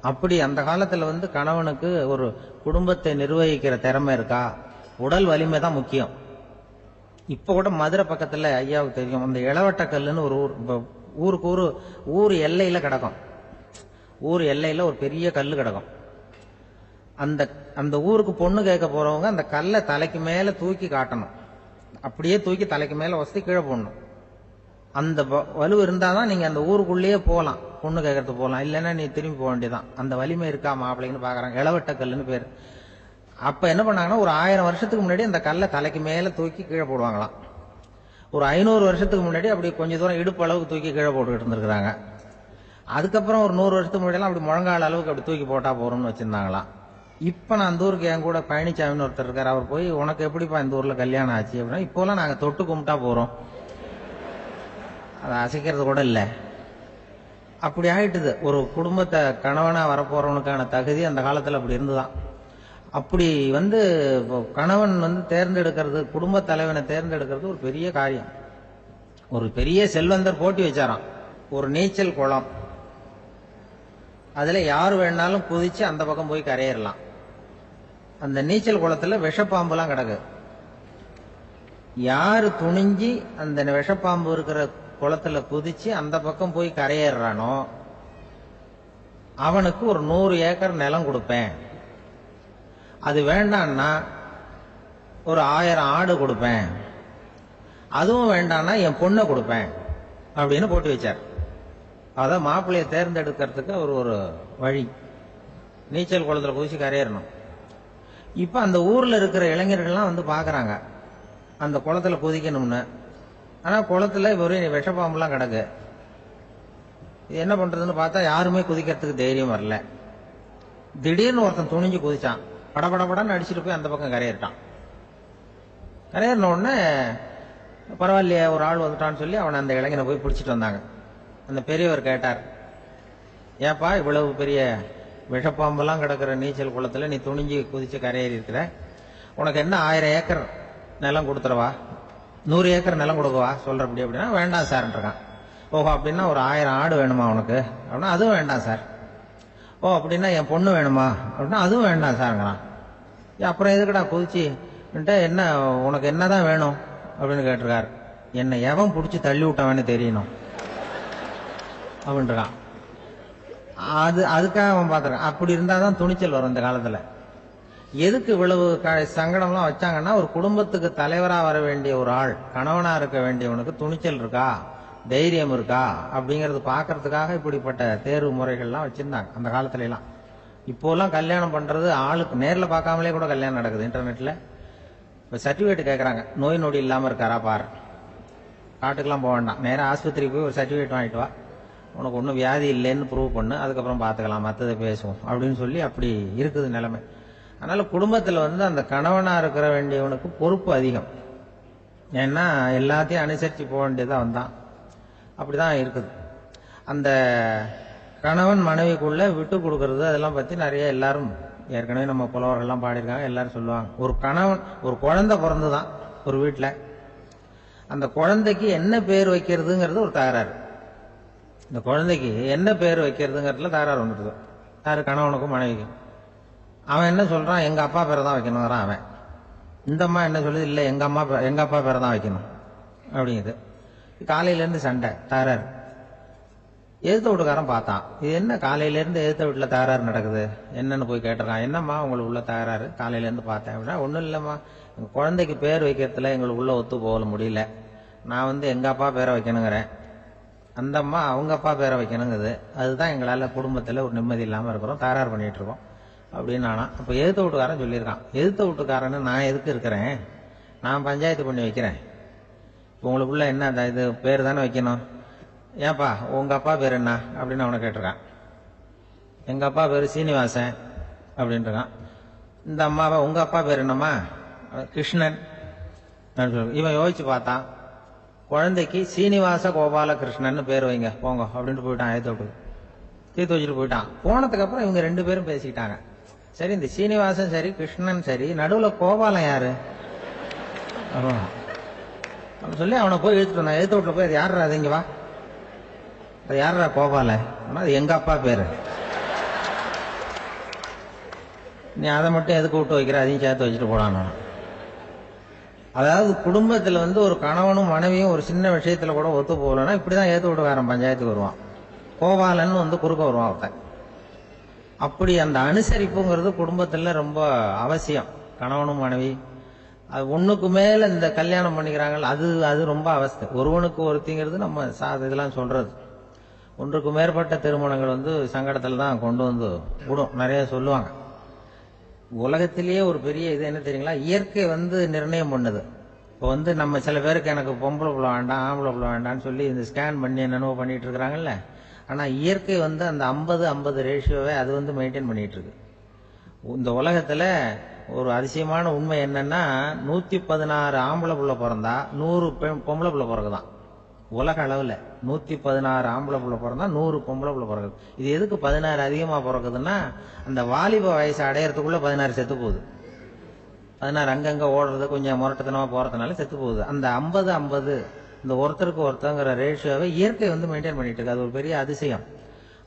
அப்படி அந்த காலத்துல கணவனுக்கு ஒரு குடும்பத்தை நிர்வகிக்கிற திறமை இருக்கா, உடல் வலிமை தான் முக்கியம். இப்ப கூட மதுரை பக்கத்துல ஐயாவுக்கு தெரியும், அந்த இளவட்டக்கல்லுன்னு ஒரு ஊருக்கு ஊர் எல்லையில கிடக்கும். ஊர் எல்லையில ஒரு பெரிய கல்லு கிடக்கும். அந்த ஊருக்கு பொண்ணு கேட்க போறவங்க அந்த கல்லை தலைக்கு மேல தூக்கி காட்டணும், அப்படியே தூக்கி தலைக்கு மேல வசதி கீழே போடணும். அந்த வலு இருந்தாதான் நீங்க அந்த ஊருக்குள்ளேயே போகலாம், பொண்ணு கேட்கறது போகலாம், இல்லைன்னா நீ திரும்பி போக வேண்டியதான். அந்த வலிமை இருக்கா மாப்பிள்ளைன்னு பாக்குறாங்க. இளவட்ட கல்லுன்னு பேரு. அப்ப என்ன பண்ணாங்கன்னா, ஒரு 1000 வருஷத்துக்கு முன்னாடி அந்த கல்லை தலைக்கு மேல தூக்கி கீழே போடுவாங்களாம். ஒரு 500 வருஷத்துக்கு முன்னாடி அப்படி கொஞ்சம் தூரம் இடுப்பு அளவுக்கு தூக்கி கீழே போட்டுக்கிட்டு இருந்திருக்கிறாங்க. அதுக்கப்புறம் ஒரு 100 வருஷத்துக்கு முன்னாடி அப்படி முழங்கால அளவுக்கு அப்படி தூக்கி போட்டா போறோம்னு வச்சிருந்தாங்களாம். இப்ப நான் அந்த ஊருக்கு என் கூட பழனிசாமின்னு ஒருத்தர் இருக்காரு. அவர் போய், உனக்கு எப்படிப்பா இந்த ஊர்ல கல்யாணம் ஆச்சு அப்படின்னா, இப்போலாம் நாங்க தொட்டு கும்பிட்டா போறோம், அதை அசைக்கிறது கூட இல்லை. அப்படி ஆயிட்டுது. ஒரு குடும்பத்தை கணவனா வரப்போறவனுக்கான தகுதி அந்த காலத்துல அப்படி இருந்துதான். அப்படி கணவன் தேர்ந்தெடுக்கிறது, குடும்ப தலைவனை தேர்ந்தெடுக்கிறது ஒரு பெரிய காரியம். ஒரு பெரிய செல்வந்தர் போட்டி வச்சாராம், ஒரு நீச்சல் குளம், அதுல யாரு வேணாலும் குதிச்சு அந்த பக்கம் போய் கரையேறலாம். அந்த நீச்சல் குளத்துல விஷப்பாம்பு எல்லாம் கிடக்கு. யாரு துணிஞ்சி அந்த விஷப்பாம்பு இருக்கிற குளத்துல குதிச்சு அந்த பக்கம் போய் கரையேறானோ அவனுக்கு ஒரு 100 ஏக்கர் நிலம் கொடுப்பேன், அது வேண்டான்னா ஒரு 1000 ஆடு கொடுப்பேன், அதுவும் வேண்டான்னா என் பொண்ணை கொடுப்பேன் அப்படின்னு போட்டு வச்சார். அதான் மாப்பிள்ளையை தேர்ந்தெடுக்கிறதுக்கு ஒரு வழி, நீச்சல் குளத்துல குதிச்சு கரையேறணும். இப்ப அந்த ஊர்ல இருக்கிற இளைஞர்கள்லாம் பாக்குறாங்க அந்த குளத்துல குதிக்கணும்னு. ஆனா குளத்துல ஒரு விஷப்பாம்புலாம் கிடக்கு. என்ன பண்றதுன்னு பார்த்தா யாருமே குதிக்கிறதுக்கு தைரியம் வரல. திடீர்னு ஒருத்தன் துணிஞ்சு குதிச்சான், படபடன்னு அடிச்சுட்டு போய் அந்த பக்கம் கரையேறிட்டான். கரையேறின உடனே பரவாயில்லையே ஒரு ஆள் வந்துட்டான்னு சொல்லி அவனை அந்த இளைஞனை போய் பிடிச்சிட்டு வந்தாங்க. அந்த பெரியவர் கேட்டார், ஏப்பா இவ்வளவு பெரிய விஷப்பாம்பெல்லாம் கிடக்கிற நீச்சல் குளத்துல நீ துணிஞ்சு குதிச்சு கரையேறி இருக்கிற, உனக்கு என்ன 1000 ஏக்கர் நிலம் கொடுத்துறவா 100 ஏக்கர் நிலம் கொடுக்கவா சொல்றபடி அப்படின்னா வேண்டாம் சார்ன்றான். ஓஹோ அப்படின்னா ஒரு 1000 ஆடு வேணுமா உனக்கு அப்படின்னா அதுவும் வேண்டாம் சார். ஓ அப்படின்னா என் பொண்ணு வேணுமா அப்படின்னா அதுவும் வேண்டாம் சார்ங்கிறான். அப்புறம் எதுக்குடா குதிச்சு என்ன உனக்கு என்னதான் வேணும் அப்படின்னு கேட்டிருக்காரு. என்னை எவன் பிடிச்சி தள்ளி விட்டவன்னு தெரியணும் அப்படின்றான். அதுக்காக அவன் பார்த்துருக்கான். அப்படி இருந்தாதான் துணிச்சல் வரும் இந்த காலத்துல. எதுக்கு இவ்வளவு சங்கடம்லாம் வச்சாங்கன்னா, ஒரு குடும்பத்துக்கு தலைவரா வர வேண்டிய ஒரு ஆள், கணவனா இருக்க வேண்டியவனுக்கு துணிச்சல் இருக்கா, தைரியம் இருக்கா அப்படிங்கறது பாக்குறதுக்காக இப்படிப்பட்ட தேர்வு முறைகள்லாம் வச்சிருந்தாங்க அந்த காலத்துல எல்லாம். இப்போலாம் கல்யாணம் பண்றது ஆளுக்கு நேர்ல பார்க்காமலே கூட கல்யாணம் நடக்குது இன்டர்நெட்ல. இப்ப சர்டிபிகேட் கேட்கறாங்க, நோய் நொடி இல்லாம இருக்காரா பாரு. காட்டுக்கெல்லாம் போக வேண்டாம், நேரம் ஆஸ்பத்திரிக்கு போய் ஒரு சர்டிபிகேட் வாங்கிட்டு வா, உனக்கு ஒன்றும் வியாதி இல்லைன்னு ப்ரூவ் பண்ணு, அதுக்கப்புறம் பார்த்துக்கலாம், மற்றதை பேசுவோம் அப்படின்னு சொல்லி அப்படி இருக்குது நிலைமை. அதனால குடும்பத்தில் அந்த கணவனா இருக்கிற வேண்டியவனுக்கு பொறுப்பு அதிகம். ஏன்னா எல்லாத்தையும் அனுசரித்து போக வேண்டியதா வந்தான். அப்படிதான் இருக்குது. அந்த கணவன் மனைவிக்குள்ள விட்டு கொடுக்கறது அதெல்லாம் பத்தி நிறைய எல்லாரும் ஏற்கனவே நம்ம புலவர்கள்லாம் பாடியிருக்காங்க. எல்லாரும் சொல்லுவாங்க, ஒரு கணவன் ஒரு குழந்தை பிறந்துதான் ஒரு வீட்டில், அந்த குழந்தைக்கு என்ன பேர் வைக்கிறதுங்கிறது ஒரு தகராறு. இந்த குழந்தைக்கு என்ன பேர் வைக்கிறதுங்கிறதுல தகராறு வந்துடுது. யாரு? கணவனுக்கும் மனைவிக்கும். அவன் என்ன சொல்றான், எங்க அப்பா பேரை தான் வைக்கணுங்கிறான் அவன். இந்த அம்மா என்ன சொல்லுது, இல்ல எங்க அப்பா பேரை தான் வைக்கணும் அப்படிங்குது. காலையில இருந்து சண்டை, தகராறு. எதிர்த்த வீட்டுக்காரன் பார்த்தான், இது என்ன காலையில இருந்து எதிர்த்த வீட்டுல தகராறு நடக்குது, என்னன்னு போய் கேட்டிருக்கான். என்னம்மா உங்களுக்கு உள்ள தகராறு, காலையில இருந்து பார்த்தேன் அப்படின்னா, ஒன்னும் இல்லம்மா, எங்க குழந்தைக்கு பேர் வைக்கிறதுல எங்களுக்கு உள்ள ஒத்து போக முடியல, நான் எங்க அப்பா பேரை வைக்கணுங்கிறேன், அந்த அம்மா அவங்க அப்பா பேரை வைக்கணுங்குது, அதுதான் எங்களால குடும்பத்துல ஒரு நிம்மதி இல்லாம இருக்கிறோம், தகராறு பண்ணிட்டு இருக்கோம் அப்படின்னு. ஆனா அப்ப எதிர்த்த வீட்டுக்காரன் சொல்லியிருக்கான், எதிர்த்த வீட்டுக்காரன்னு நான் எதுக்கு இருக்கிறேன், நான் பஞ்சாயத்து பண்ணி வைக்கிறேன், உங்களுக்குள்ள என்ன இது பேர் தானே வைக்கணும், ஏன்பா உங்க அப்பா பேர் என்ன அப்படின்னு அவனை கேட்டிருக்கான். எங்க அப்பா பேரு சீனிவாசன் அப்படின்றான். இந்த அம்மாவை உங்க அப்பா பேர் என்னம்மா, கிருஷ்ணன். இவன் யோசிச்சு பார்த்தான், குழந்தைக்கு சீனிவாச கோபாலகிருஷ்ணன் பேர் வைங்க போங்க அப்படின்ட்டு போயிட்டான். தீர்த்து வச்சுட்டு போயிட்டான். போனதுக்கு அப்புறம் இவங்க 2 பேரும் பேசிக்கிட்டாங்க. சரி, இந்த சீனிவாசன் சரி, கிருஷ்ணன் சரி, நடுவுல கோபாலம் யாரு அப்படின்னு சொல்லி அவனை போய் இழுத்துட்டு வந்தான். எழுத்து வீட்டுல போய், அது யாரா, அது இங்க வா, அது யாரா கோபால, அது எங்க அப்பா பேரு, நீ அதை மட்டும் எதுக்கு விட்டு வைக்கிற, அதையும் சேர்த்து வச்சுட்டு போடான்னு. அதாவது குடும்பத்துல ஒரு கணவனும் மனைவியும் ஒரு சின்ன விஷயத்துல கூட ஒத்து போகலன்னா இப்படிதான் ஏத்து விட்டுக்காரன் பஞ்சாயத்துக்கு வருவான், கோபாலன்னு குறுக்க வருவான் ஒருத்தன். அப்படி அந்த அனுசரிப்புங்கிறது குடும்பத்துல ரொம்ப அவசியம். கணவனும் மனைவி அது ஒண்ணுக்கு மேல இந்த கல்யாணம் பண்ணிக்கிறாங்க, அது ரொம்ப அவஸ்தை. ஒருவனுக்கு ஒருத்திங்கிறது நம்ம இதெல்லாம் சொல்றது. ஒன்றுக்கு மேற்பட்ட திருமணங்கள் சங்கடத்துல தான் கொண்டு விடும். நிறைய சொல்லுவாங்க. உலகத்திலேயே ஒரு பெரிய இது என்ன தெரியுங்களா, இயற்கை நிர்ணயம் பண்ணுது. இப்போ நம்ம சில பேருக்கு எனக்கு பொம்பளை புள்ள வேண்டாம் ஆம்பளை புள்ள வேண்டாம்னு சொல்லி இந்த ஸ்கேன் பண்ணி என்னென்னவோ பண்ணிட்டு இருக்கிறாங்கல்ல. ஆனா இயற்கை அந்த 50-50 ரேஷியோவை அது மெயின்டைன் பண்ணிட்டு இருக்கு. இந்த உலகத்துல ஒரு அதிசயமான உண்மை என்னன்னா, 116 ஆம்பளை புள்ள பிறந்தா 100 பொம்பளை புள்ள பிறகுதான். உலக அளவுல 116 ஆம்பளை புள்ள பிறந்தா 100 பொம்பளை புள்ள பிறகுது. இது எதுக்கு 16 அதிகமா பிறகுதுன்னா, அந்த வாலிப வயசு அடையறதுக்குள்ள 16 செத்து போகுது. 16 அங்கங்க ஓடுறது, கொஞ்சம் முரட்டத்தனமா போறதுனால செத்து போகுது. அந்த 50-50 இந்த ஒருத்தருக்கு ஒருத்தங்கிற ரேஷியோவை இயற்கை மெயின்டைன் பண்ணிட்டு இருக்கு. அது ஒரு பெரிய அதிசயம்.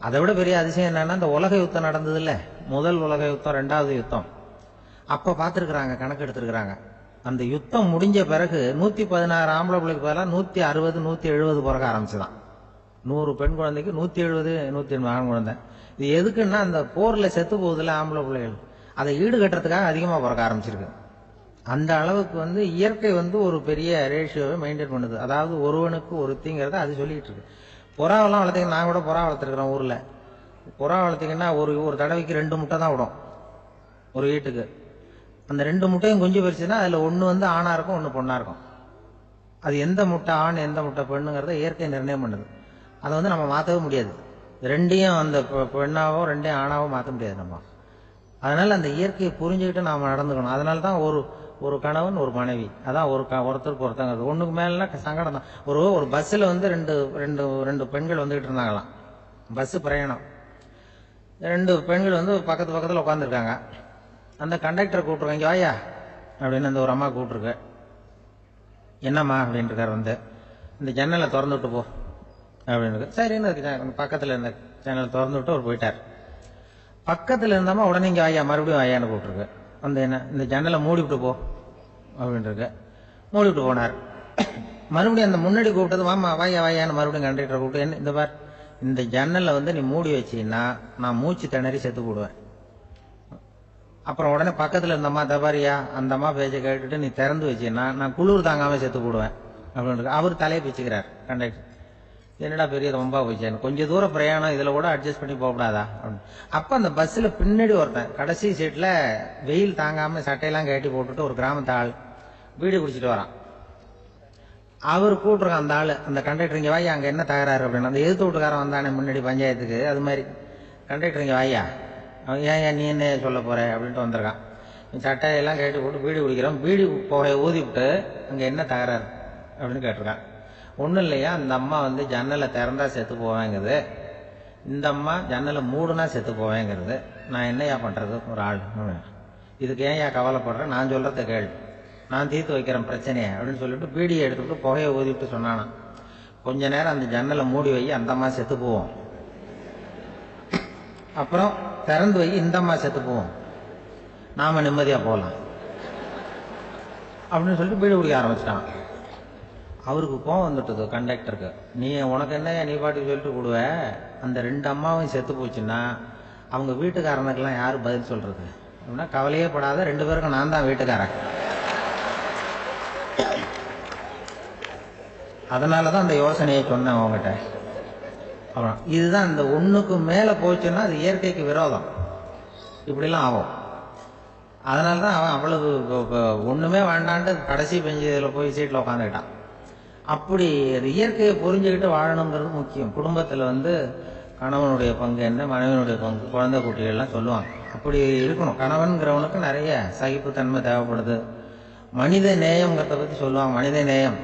அதை விட பெரிய அதிசயம் என்னன்னா, இந்த உலக யுத்தம் நடந்தது இல்ல, முதல் உலக யுத்தம், 2வது யுத்தம், அப்ப பாத்துருக்காங்க, கணக்கு எடுத்திருக்கிறாங்க. அந்த யுத்தம் முடிஞ்ச பிறகு 116 ஆம்பளை பிள்ளைக்கு பதிலாக 160 170 பிறக்க ஆரம்பிச்சுதான். 100 பெண் குழந்தைக்கு 170 180 ஆண் குழந்தை. இது எதுக்குன்னா, அந்த போர்ல செத்து போகுதுல ஆம்பளை பிள்ளைகள், அதை ஈடுகட்டுறதுக்காக அதிகமா பிறக்க ஆரம்பிச்சிருக்கு. அந்த அளவுக்கு இயற்கை ஒரு பெரிய ரேஷியோவை மெயின்டைன் பண்ணுது. அதாவது ஒருவனுக்கு ஒருத்திங்கிறத அது சொல்லிட்டு இருக்கு. புறாவெல்லாம் வளர்த்தீங்கன்னா, நான் கூட புறா வளர்த்துருக்கிறேன் ஊர்ல. புறா வளர்த்தீங்கன்னா ஒரு தடவைக்கு 2 முட்டை தான் விடும் ஒரு வீட்டுக்கு. அந்த 2 முட்டையும் குஞ்சு பறிச்சுன்னா அதுல ஒண்ணு ஆணா இருக்கும், ஒண்ணு பொண்ணா இருக்கும். அது எந்த முட்டை ஆண் எந்த முட்டை பெண்ணுங்கிறத இயற்கை நிர்ணயம் பண்ணுது. அதை நம்ம மாற்றவே முடியாது. 2யும் அந்த பெண்ணாவோ 2யும் ஆணாவோ மாற்ற முடியாது நம்ம. அதனால அந்த இயற்கையை புரிஞ்சுக்கிட்டு நாம நடந்துக்கணும். அதனாலதான் ஒரு கணவன் ஒரு மனைவி, அதான் ஒருத்தருக்கு ஒருத்தங்கிறது. ஒண்ணுக்கு மேல சங்கடம் தான். ஒரு பஸ்ல ரெண்டு பெண்கள் வந்துகிட்டு இருந்தாங்களாம். பஸ் பிரயாணம். 2 பெண்கள் பக்கத்து பக்கத்துல உட்காந்துருக்காங்க. அந்த கண்டக்டரை கூப்பிட்டுருக்க, இங்க வாயா அப்படின்னு அந்த ஒரு அம்மா கூப்பிட்டுருக்கு. என்னம்மா அப்படின்னு இருக்கார். வந்து இந்த ஜன்னலை திறந்து விட்டு போ அப்படின்னு. சரின்னு அதுக்கு பக்கத்தில் இருந்த ஜன்னலை திறந்து விட்டு அவர் போயிட்டார். பக்கத்தில் இருந்தாமா உடனே இங்கே வாயா மறுபடியும் வாயான்னு கூப்பிட்டுருக்கு. வந்து என்ன இந்த ஜன்னலை மூடிவிட்டு போ அப்படின்ட்டு மூடிவிட்டு போனார். மறுபடியும் அந்த முன்னாடி கூப்பிட்டது வாமா வாயா வாயான்னு மறுபடியும் கண்டக்டரை கூப்பிட்டு என்ன இந்த பார் இந்த ஜன்னலை வந்து நீ மூடி வச்சின்னா நான் மூச்சு திணறி செத்து போடுவேன். அப்புறம் உடனே பக்கத்தில் இருந்தம்மா தபாரியா அந்த அம்மா பேச்சை கேட்டுட்டு நீ திறந்து வச்சின்னா நான் குளிர் தாங்காம செத்து போடுவேன் அப்படின்னு அவர் தலையை பிச்சுக்கிறார் கண்டக்டர். என்னடா பெரிய ரொம்ப போச்சு, கொஞ்சம் தூரம் பிரயாணம் இதுல கூட அட்ஜஸ்ட் பண்ணி போகக்கூடாதா அப்படின்னு. அப்ப அந்த பஸ்ல பின்னாடி ஒருத்தன் கடைசி சீட்ல வெயில் தாங்காம சட்டையெல்லாம் கட்டி போட்டுட்டு ஒரு கிராமத்து ஆள் பீடி குடிச்சிட்டு வரான். அவர் கூப்பிட்டுருக்கான் அந்த ஆள் அந்த கண்டக்டர் இங்க வாயா அங்க என்ன தகராறு அப்படின்னு. அந்த எதிர்த்து வீட்டுக்காரன் வந்தானே முன்னாடி பஞ்சாயத்துக்கு அது மாதிரி கண்டக்டர் இங்க வாயா ஏன் நீ என்ன சொல்ல போற அப்படின்ட்டு வந்திருக்கான். சட்டையெல்லாம் கட்டி போட்டு பீடி குடிக்கிறோம் பீடி புகையை ஊதி விட்டு அங்க என்ன தகராறு அப்படின்னு கேட்டிருக்கான். ஒன்றும் இல்லையா அந்த அம்மா வந்து ஜன்னலை திறந்தா செத்து போவேங்கிறது, இந்த அம்மா ஜன்னலை மூடுனா செத்து போவேங்கிறது, நான் என்னையா பண்றது ஒரு ஆள் இதுக்கு ஏன் கவலைப்படுறேன் நான் சொல்றத கேள்வி நான் தீர்த்து வைக்கிறேன் பிரச்சனையை அப்படின்னு சொல்லிட்டு பீடியை எடுத்துக்கிட்டு புகையை ஊதிவிட்டு சொன்னானா கொஞ்ச நேரம் அந்த ஜன்னலை மூடி வை அந்த அம்மா செத்து போவோம், அப்புறம் திறந்து வை இந்த அம்மா செத்து போவோம், நாம நிம்மதியா போகலாம் அப்படின்னு சொல்லிட்டு பீடி குடிக்க ஆரம்பிச்சிட்டான். அவருக்கு கோவம் வந்துட்டது கண்டக்டருக்கு. நீ உனக்கு என்ன நீ பாட்டுக்கு சொல்லிட்டு கூடுவ, அந்த ரெண்டு அம்மாவும் செத்து போச்சுன்னா அவங்க வீட்டுக்காரனுக்கெல்லாம் யாரு பதில் சொல்றது அப்படின்னா கவலையே படாத ரெண்டு பேருக்கும் நான் தான் வீட்டுக்காரன். அதனாலதான் அந்த யோசனையை சொன்னேன் உங்ககிட்ட. அப்புறம் இதுதான் இந்த ஒண்ணுக்கு மேல போச்சுன்னா அது இயற்கைக்கு விரோதம், இப்படிலாம் ஆகும். அதனாலதான் அவன் அவ்வளவு ஒண்ணுமே வேண்டான்ட்டு கடைசி பெஞ்சதுல போய் சீட்ல உட்காந்துக்கிட்டான். அப்படி அது இயற்கையை புரிஞ்சுக்கிட்டு வாழணுங்கிறது முக்கியம். குடும்பத்துல வந்து கணவனுடைய பங்கு என்ன மனைவியினுடைய பங்கு குழந்தை குட்டிகள்லாம் சொல்லுவாங்க. அப்படி இருக்கணும். கணவன்கிறவனுக்கு நிறைய சகிப்புத்தன்மை தேவைப்படுது. மனித நேயம்ங்கிறத பத்தி சொல்லுவாங்க. மனித நேயம்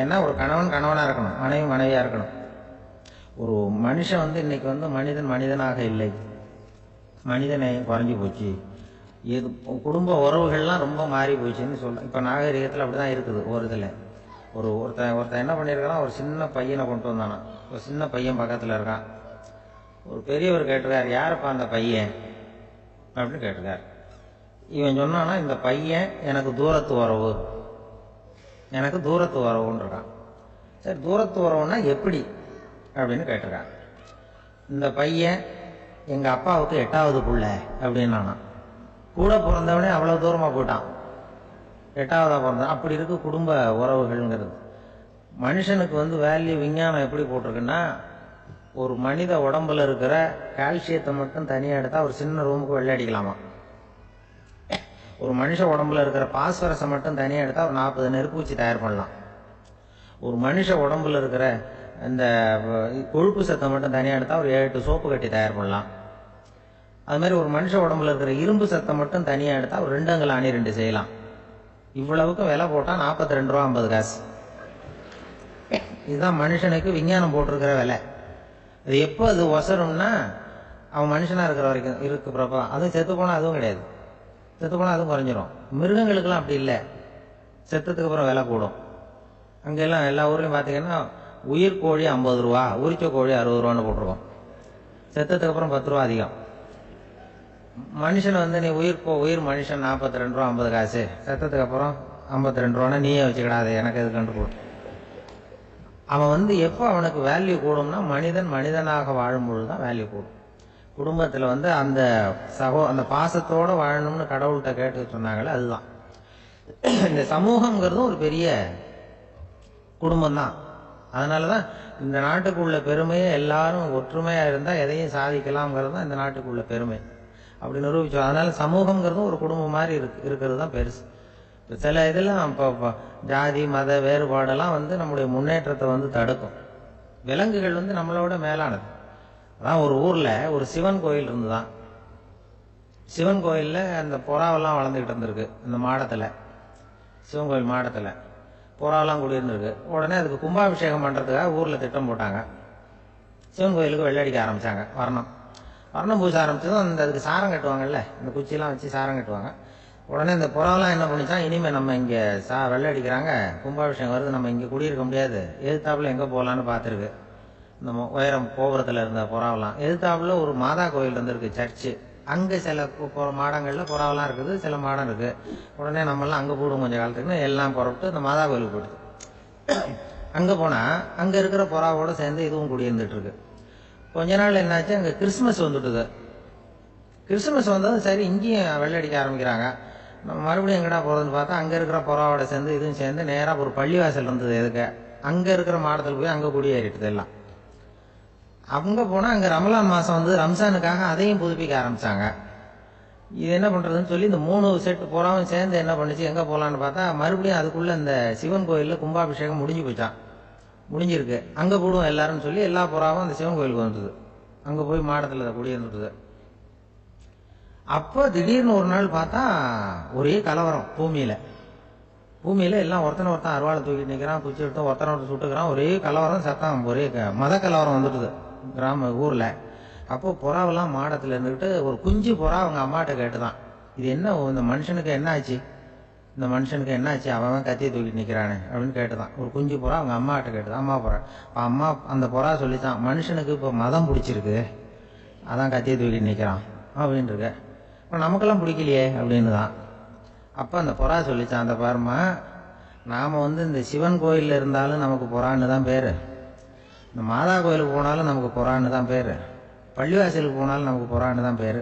ஏன்னா ஒரு கணவன் கணவனா இருக்கணும், மனைவி மனைவியா இருக்கணும். ஒரு மனுஷன் வந்து இன்னைக்கு வந்து மனிதன் மனிதனாக இல்லை, மனித நேயம் குறைஞ்சி போச்சு, இது குடும்ப உறவுகள்லாம் ரொம்ப மாறி போச்சுன்னு சொல்ல. இப்ப நாகரிகத்துல அப்படிதான் இருக்குது. ஒரு இதுல ஒருத்தன் என்ன பண்ணிருக்கான், ஒரு சின்ன பையனை கொண்டு வந்தானா. ஒரு சின்ன பையன் பக்கத்துல இருக்கான். ஒரு பெரியவர் கேட்டிருக்காரு யாருப்பா அந்த பையன் அப்படின்னு கேட்டிருக்காரு. இவன் சொன்னானா இந்த பையன் எனக்கு தூரத்து உறவு, எனக்கு தூரத்து உறவுன்னு இருக்கான். சரி தூரத்து உறவுன்னா எப்படி அப்படின்னு கேட்டிருக்கான். இந்த பையன் எங்க அப்பாவுக்கு 8வது புள்ள அப்படின்னு நானா. கூட பிறந்தவனே அவ்வளவு தூரமா போயிட்டான், 8வதா பிறந்தான். அப்படி இருக்கு குடும்ப உறவுகள்ங்கிறது. மனுஷனுக்கு வந்து வேல்யூ விஞ்ஞானம் எப்படி போட்டிருக்குன்னா, ஒரு மனித உடம்புல இருக்கிற கால்சியத்தை மட்டும் தனியா எடுத்தா ஒரு சின்ன ரூமுக்கு வெள்ளை அடிக்கலாமா. ஒரு மனுஷ உடம்புல இருக்கிற பாஸ்பரஸை மட்டும் தனியா எடுத்தா ஒரு 40 நெருப்பு வச்சு தயார் பண்ணலாம். ஒரு மனுஷ உடம்புல இருக்கிற இந்த கொழுப்பு சத்தை மட்டும் தனியா எடுத்தா ஒரு 7 சோப்பு கட்டி தயார் பண்ணலாம். அது மாதிரி ஒரு மனுஷ உடம்புல இருக்கிற இரும்பு சத்தை மட்டும் தனியா எடுத்தா ஒரு 2 அங்குல அணி 2 செய்யலாம். இவ்வளவுக்கு விலை போட்டா 42 ரூபா 50 காசு. இதுதான் மனுஷனுக்கு விஞ்ஞானம் போட்டிருக்கிற விலை. அது எப்போ அது ஒசரும்னா அவன் மனுஷனா இருக்கிற வரைக்கும் இருக்கிறப்ப. அதுவும் செத்து போனா அதுவும் கிடையாது, செத்து போனா அதுவும் குறைஞ்சிரும். மிருகங்களுக்கெல்லாம் அப்படி இல்லை, செத்ததுக்கு அப்புறம் விலை கூடும். அங்கெல்லாம் எல்லா ஊர்லயும் பாத்தீங்கன்னா உயிர் கோழி 50 ரூபா, உரிச்ச கோழி 60 ரூபான்னு போட்டிருக்கோம். செத்ததுக்கு அப்புறம் 10 ரூபா அதிகம். மனுஷன் வந்து நீ உயிர் மனுஷன் 42 ரூபா 50 காசு, செத்ததுக்கு அப்புறம் 52 ரூபான்னா நீயே வச்சுக்கிடாது எனக்கு எது கண்டு போடு. அவன் வந்து எப்போ அவனுக்கு வேல்யூ கூடும்னா மனிதன் மனிதனாக வாழும் பொழுதுதான் வேல்யூ கூடும். குடும்பத்துல வந்து அந்த அந்த பாசத்தோட வாழணும்னு கடவுள்கிட்ட கேட்டு சொன்னாங்களே அதுதான். இந்த சமூகம்ங்கிறதும் ஒரு பெரிய குடும்பம் தான். அதனாலதான் இந்த நாட்டுக்குள்ள பெருமையை எல்லாரும் ஒற்றுமையா இருந்தா எதையும் சாதிக்கலாம்ங்கிறது தான் இந்த நாட்டுக்குள்ள பெருமை அப்படி நிரூபிச்சோம். அதனால சமூகம்ங்கிறதும் ஒரு குடும்பம் மாதிரி இருக்கிறது தான் பெருசு. சில இதெல்லாம் இப்போ ஜாதி மத வேறுபாடெல்லாம் வந்து நம்முடைய முன்னேற்றத்தை வந்து தடுக்கும். விலங்குகள் வந்து நம்மளோட மேலானது. அதான் ஒரு ஊர்ல ஒரு சிவன் கோயில் இருந்துதான். சிவன் கோயில்ல அந்த புறாவெல்லாம் வளர்ந்துகிட்டு இருந்திருக்கு. இந்த மாடத்துல, சிவன் கோயில் மாடத்துல புறாவெல்லாம் குடியிருந்திருக்கு. உடனே அதுக்கு கும்பாபிஷேகம் பண்றதுக்காக ஊர்ல திட்டம் போட்டாங்க. சிவன் கோயிலுக்கு வெள்ளடிக்க ஆரம்பிச்சாங்க. வர்ணம் பூச ஆரம்பிச்சதும் அந்த அதுக்கு சாரம் கட்டுவாங்கல்ல, இந்த குச்சியெல்லாம் வச்சு சாரம் கட்டுவாங்க. உடனே இந்த புறாவெல்லாம் என்ன பண்ணிச்சான், இனிமேல் நம்ம இங்கே வெள்ளை அடிக்கிறாங்க, கும்பாபிஷேகம் வருது, நம்ம இங்கே குடியிருக்க முடியாது, எதிர்த்தாப்புல எங்கே போகலான்னு பார்த்துருக்கு. இந்த உயரம் கோபுரத்தில் இருந்த புறாவெல்லாம் எதிர்த்தாப்புல ஒரு மாதா கோயில் இருந்திருக்கு, சர்ச்சு. அங்கே சில மாடங்களில் புறாவெல்லாம் இருக்குது, சில மாடம் இருக்குது. உடனே நம்மளாம் அங்கே போடுவோம் கொஞ்சம் காலத்துக்குன்னு எல்லாம் புறப்பட்டு இந்த மாதா கோயிலுக்கு போயிடுது. அங்கே போனால் அங்கே இருக்கிற புறாவோட சேர்ந்து இதுவும் குடியிருந்துட்டு இருக்கு. கொஞ்ச நாள் என்னாச்சு, அங்கே கிறிஸ்மஸ் வந்துட்டுது. கிறிஸ்மஸ் வந்தது சரி, இங்கேயும் வெள்ளடிக்க ஆரம்பிக்கிறாங்க. நம்ம மறுபடியும் எங்கடா போகிறதுன்னு பார்த்தா அங்கே இருக்கிற புறாவோட சேர்ந்து இதுவும் சேர்ந்து நேராக ஒரு பள்ளிவாசல் இருந்தது. எதுக்கு அங்கே இருக்கிற மாடத்தில் போய் அங்கே குடியேறிட்டுது எல்லாம். அங்கே போனால் அங்கே ரமலான் மாதம் வந்து ரம்ஜானுக்காக அதையும் புதுப்பிக்க ஆரம்பித்தாங்க. இது என்ன பண்ணுறதுன்னு சொல்லி இந்த 3 செட்டு புறாவும் சேர்ந்து என்ன பண்ணிச்சு, எங்கே போகலான்னு பார்த்தா மறுபடியும் அதுக்குள்ளே இந்த சிவன் கோயிலில் கும்பாபிஷேகம் முடிஞ்சு போச்சான், முடிஞ்சிருக்கு, அங்கே போடுவோம் எல்லாருன்னு சொல்லி எல்லா புறாவும் அந்த சிவன் கோயிலுக்கு வந்துடுது. அங்கே போய் மாடத்தில் குடியிருந்துட்டுது. அப்போ திடீர்னு ஒரு நாள் பார்த்தா ஒரே கலவரம் பூமியில் எல்லாம் ஒருத்தன் அருவாளை தூக்கிட்டு நிற்கிறான், குச்சி எடுத்து ஒருத்தனை சுட்டுக்கிறான், ஒரே கலவரம், சத்தம், ஒரே மத கலவரம் வந்துட்டுது ஊரில். அப்போ புறாவெல்லாம் மாடத்தில் இருந்துக்கிட்டு ஒரு குஞ்சு புறா அவங்க அம்மாட்ட கேட்டுதான், இது என்ன இந்த மனுஷனுக்கு என்ன ஆச்சு, அவன் கத்தியை தூக்கிட்டு நிற்கிறானே அப்படின்னு கேட்டுதான். ஒரு குஞ்சு புறா அவங்க அம்மாட்ட கேட்டுதான். அம்மா புறா அம்மா அந்த புறா சொல்லித்தான், மனுஷனுக்கு இப்போ மதம் பிடிச்சிருக்கு, அதான் கத்தியை தூக்கிட்டு நிற்கிறான் அப்படின்னு இருக்க. இப்போ நமக்கெல்லாம் பிடிக்கலையே அப்படின்னு தான். அப்போ அந்த புறா சொல்லித்தான், அந்த பாருமா, நாம் வந்து இந்த சிவன் கோயிலில் இருந்தாலும் நமக்கு புறான்னு தான் பேர், இந்த மாதா கோயிலுக்கு போனாலும் நமக்கு புறான்னு தான் பேர், பள்ளிவாசலுக்கு போனாலும் நமக்கு புறான்னு தான் பேர்.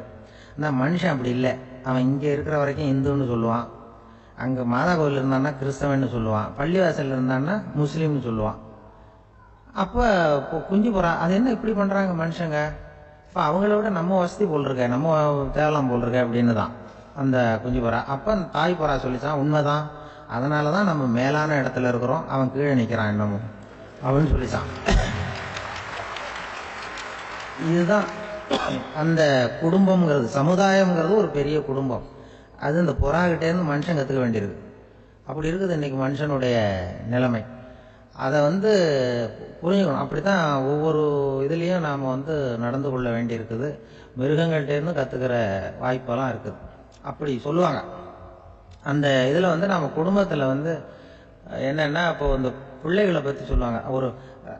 ஆனால் மனுஷன் அப்படி இல்லை. அவன் இங்கே இருக்கிற வரைக்கும் இந்துன்னு சொல்லுவான், அங்கே மாதா கோயில் இருந்தான்னா கிறிஸ்தவன்னு சொல்லுவான், பள்ளிவாசல் இருந்தான்னா முஸ்லீம்னு சொல்லுவான். அப்போ குஞ்சு புறா அது என்ன இப்படி பண்ணுறாங்க மனுஷங்க, இப்போ அவங்கள விட நம்ம வசதி போல் இருக்க, நம்ம தேவலாம் போல் இருக்க அப்படின்னு தான் அந்த குஞ்சு புறா. அப்போ அந்த தாய் புறா சொல்லிச்சான், உண்மைதான், அதனால தான் நம்ம மேலான இடத்துல இருக்கிறோம், அவன் கீழே நிற்கிறான் இன்னமும் அப்படின்னு சொல்லிச்சான். இதுதான் அந்த குடும்பம்ங்கிறது, சமுதாயம்ங்கிறது ஒரு பெரிய குடும்பம். அது இந்த புறாகிட்டேருந்து மனுஷன் கற்றுக்க வேண்டியிருக்கு. அப்படி இருக்குது இன்றைக்கி மனுஷனுடைய நிலைமை. அதை வந்து புரிஞ்சுக்கணும். அப்படி தான் ஒவ்வொரு இதுலேயும் நாம் வந்து நடந்து கொள்ள வேண்டியிருக்குது. மிருகங்கள்டேருந்து கற்றுக்கிற வாய்ப்பெல்லாம் இருக்குது. அப்படி சொல்லுவாங்க. அந்த இதில் வந்து நம்ம குடும்பத்தில் வந்து என்னென்னா, இப்போது இந்த பிள்ளைகளை பற்றி சொல்லுவாங்க.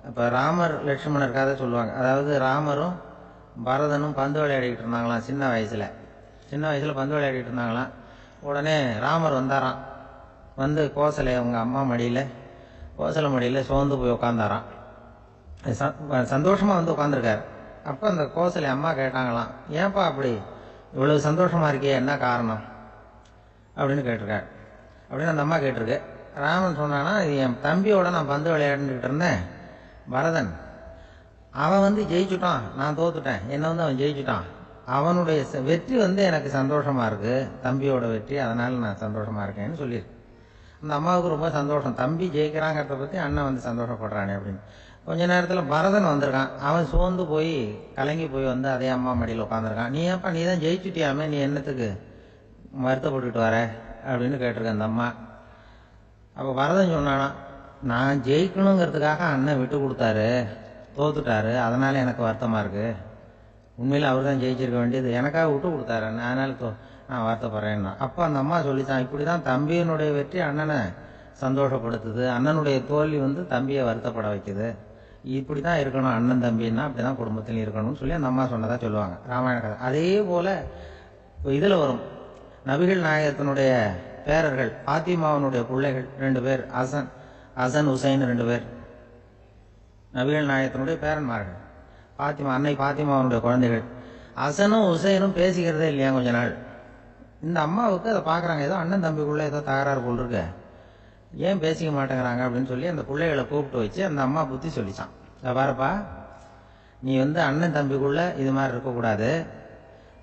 இப்போ ராமர் லட்சுமணர் கதை சொல்லுவாங்க. அதாவது ராமரும் பரதனும் பந்து விளையாடிக்கிட்டு இருந்தாங்களாம் சின்ன வயசில் பந்து விளையாடிட்டு இருந்தாங்களாம். உடனே ராமர் வந்தாராம், வந்து கோசலை அவங்க அம்மா கோசலை மடியில் சோர்ந்து போய் உட்காந்தாராம். சந்தோஷமாக வந்து உட்காந்துருக்காரு. அப்போ அந்த கோசலை அம்மா கேட்டாங்களாம், ஏன்ப்பா அப்படி இவ்வளவு சந்தோஷமாக இருக்கே, என்ன காரணம் அப்படின்னு கேட்டிருக்காரு. அப்படின்னு அந்த அம்மா கேட்டிருக்கு. ராமன் சொன்னான்னா, என் தம்பியோட நான் பந்து விளையாண்டுக்கிட்டு இருந்தேன், பரதன் அவன் வந்து ஜெயிச்சுட்டான், நான் தோத்துட்டேன், என்னை வந்து அவன் ஜெயிச்சுட்டான், அவனுடைய வெற்றி வந்து எனக்கு சந்தோஷமாக இருக்குது, தம்பியோட வெற்றி, அதனால் நான் சந்தோஷமாக இருக்கேன்னு சொல்லியிருக்கு. அந்த அம்மாவுக்கு ரொம்ப சந்தோஷம், தம்பி ஜெயிக்கிறாங்கிறத பற்றி அண்ணன் வந்து சந்தோஷப்படுறானே அப்படின்னு. கொஞ்ச நேரத்தில் பரதன் வந்திருக்கான். அவன் சோர்ந்து போய் கலங்கி போய் வந்து அதே அம்மா மடியில் உட்காந்துருக்கான். நீ ஏப்பா, நீ தான் ஜெயிச்சுட்டியாமே, நீ என்னத்துக்கு வருத்தப்பட்டுக்கிட்டு வர அப்படின்னு கேட்டிருக்க அந்த அம்மா. அப்போ பரதன் சொன்னானா, நான் ஜெயிக்கணுங்கிறதுக்காக அண்ணன் விட்டு கொடுத்தாரு, தோத்துட்டாரு, அதனால் எனக்கு வருத்தமாக இருக்குது, உண்மையில் அவர் தான் ஜெயிச்சிருக்க வேண்டியது, எனக்காக விட்டு கொடுத்தாரு, அதனால் நான் வருத்தப்படுறேன்னா. அப்போ அந்த அம்மா சொல்லித்தான், இப்படி தான் தம்பியினுடைய வெற்றி அண்ணனை சந்தோஷப்படுத்துது, அண்ணனுடைய தோல்வி வந்து தம்பியை வருத்தப்பட வைக்குது, இப்படி தான் இருக்கணும் அண்ணன் தம்பின்னா, அப்படி தான் குடும்பத்தில் இருக்கணும்னு சொல்லி அந்த அம்மா சொன்னதாக சொல்லுவாங்க ராமாயண கதை. அதே போல் இப்போ இதில் வரும், நபிகள் நாயகத்தினுடைய பேரர்கள் பாத்திமாவனுடைய பிள்ளைகள் 2 பேர், ஹசன் ஹுசைன் 2 பேர் நபிகள் நாயகத்தினுடைய பேரன்மார்கள். அன்னை பாத்திமாவனுடைய குழந்தைகள். ஹசனும் ஹுசைனும் பேசிக்கிறதே இல்லையா கொஞ்ச நாள். இந்த அம்மாவுக்கு அதை பார்க்குறாங்க, ஏதோ அண்ணன் தம்பிக்குள்ளே ஏதோ தகராறு போல் இருக்கு, ஏன் பேசிக்க மாட்டேங்கிறாங்க அப்படின்னு சொல்லி அந்த பிள்ளைகளை கூப்பிட்டு வச்சு அந்த அம்மா புத்தி சொல்லிச்சான். பாருப்பா, நீ வந்து அண்ணன் தம்பிக்குள்ளே இது மாதிரி இருக்கக்கூடாது,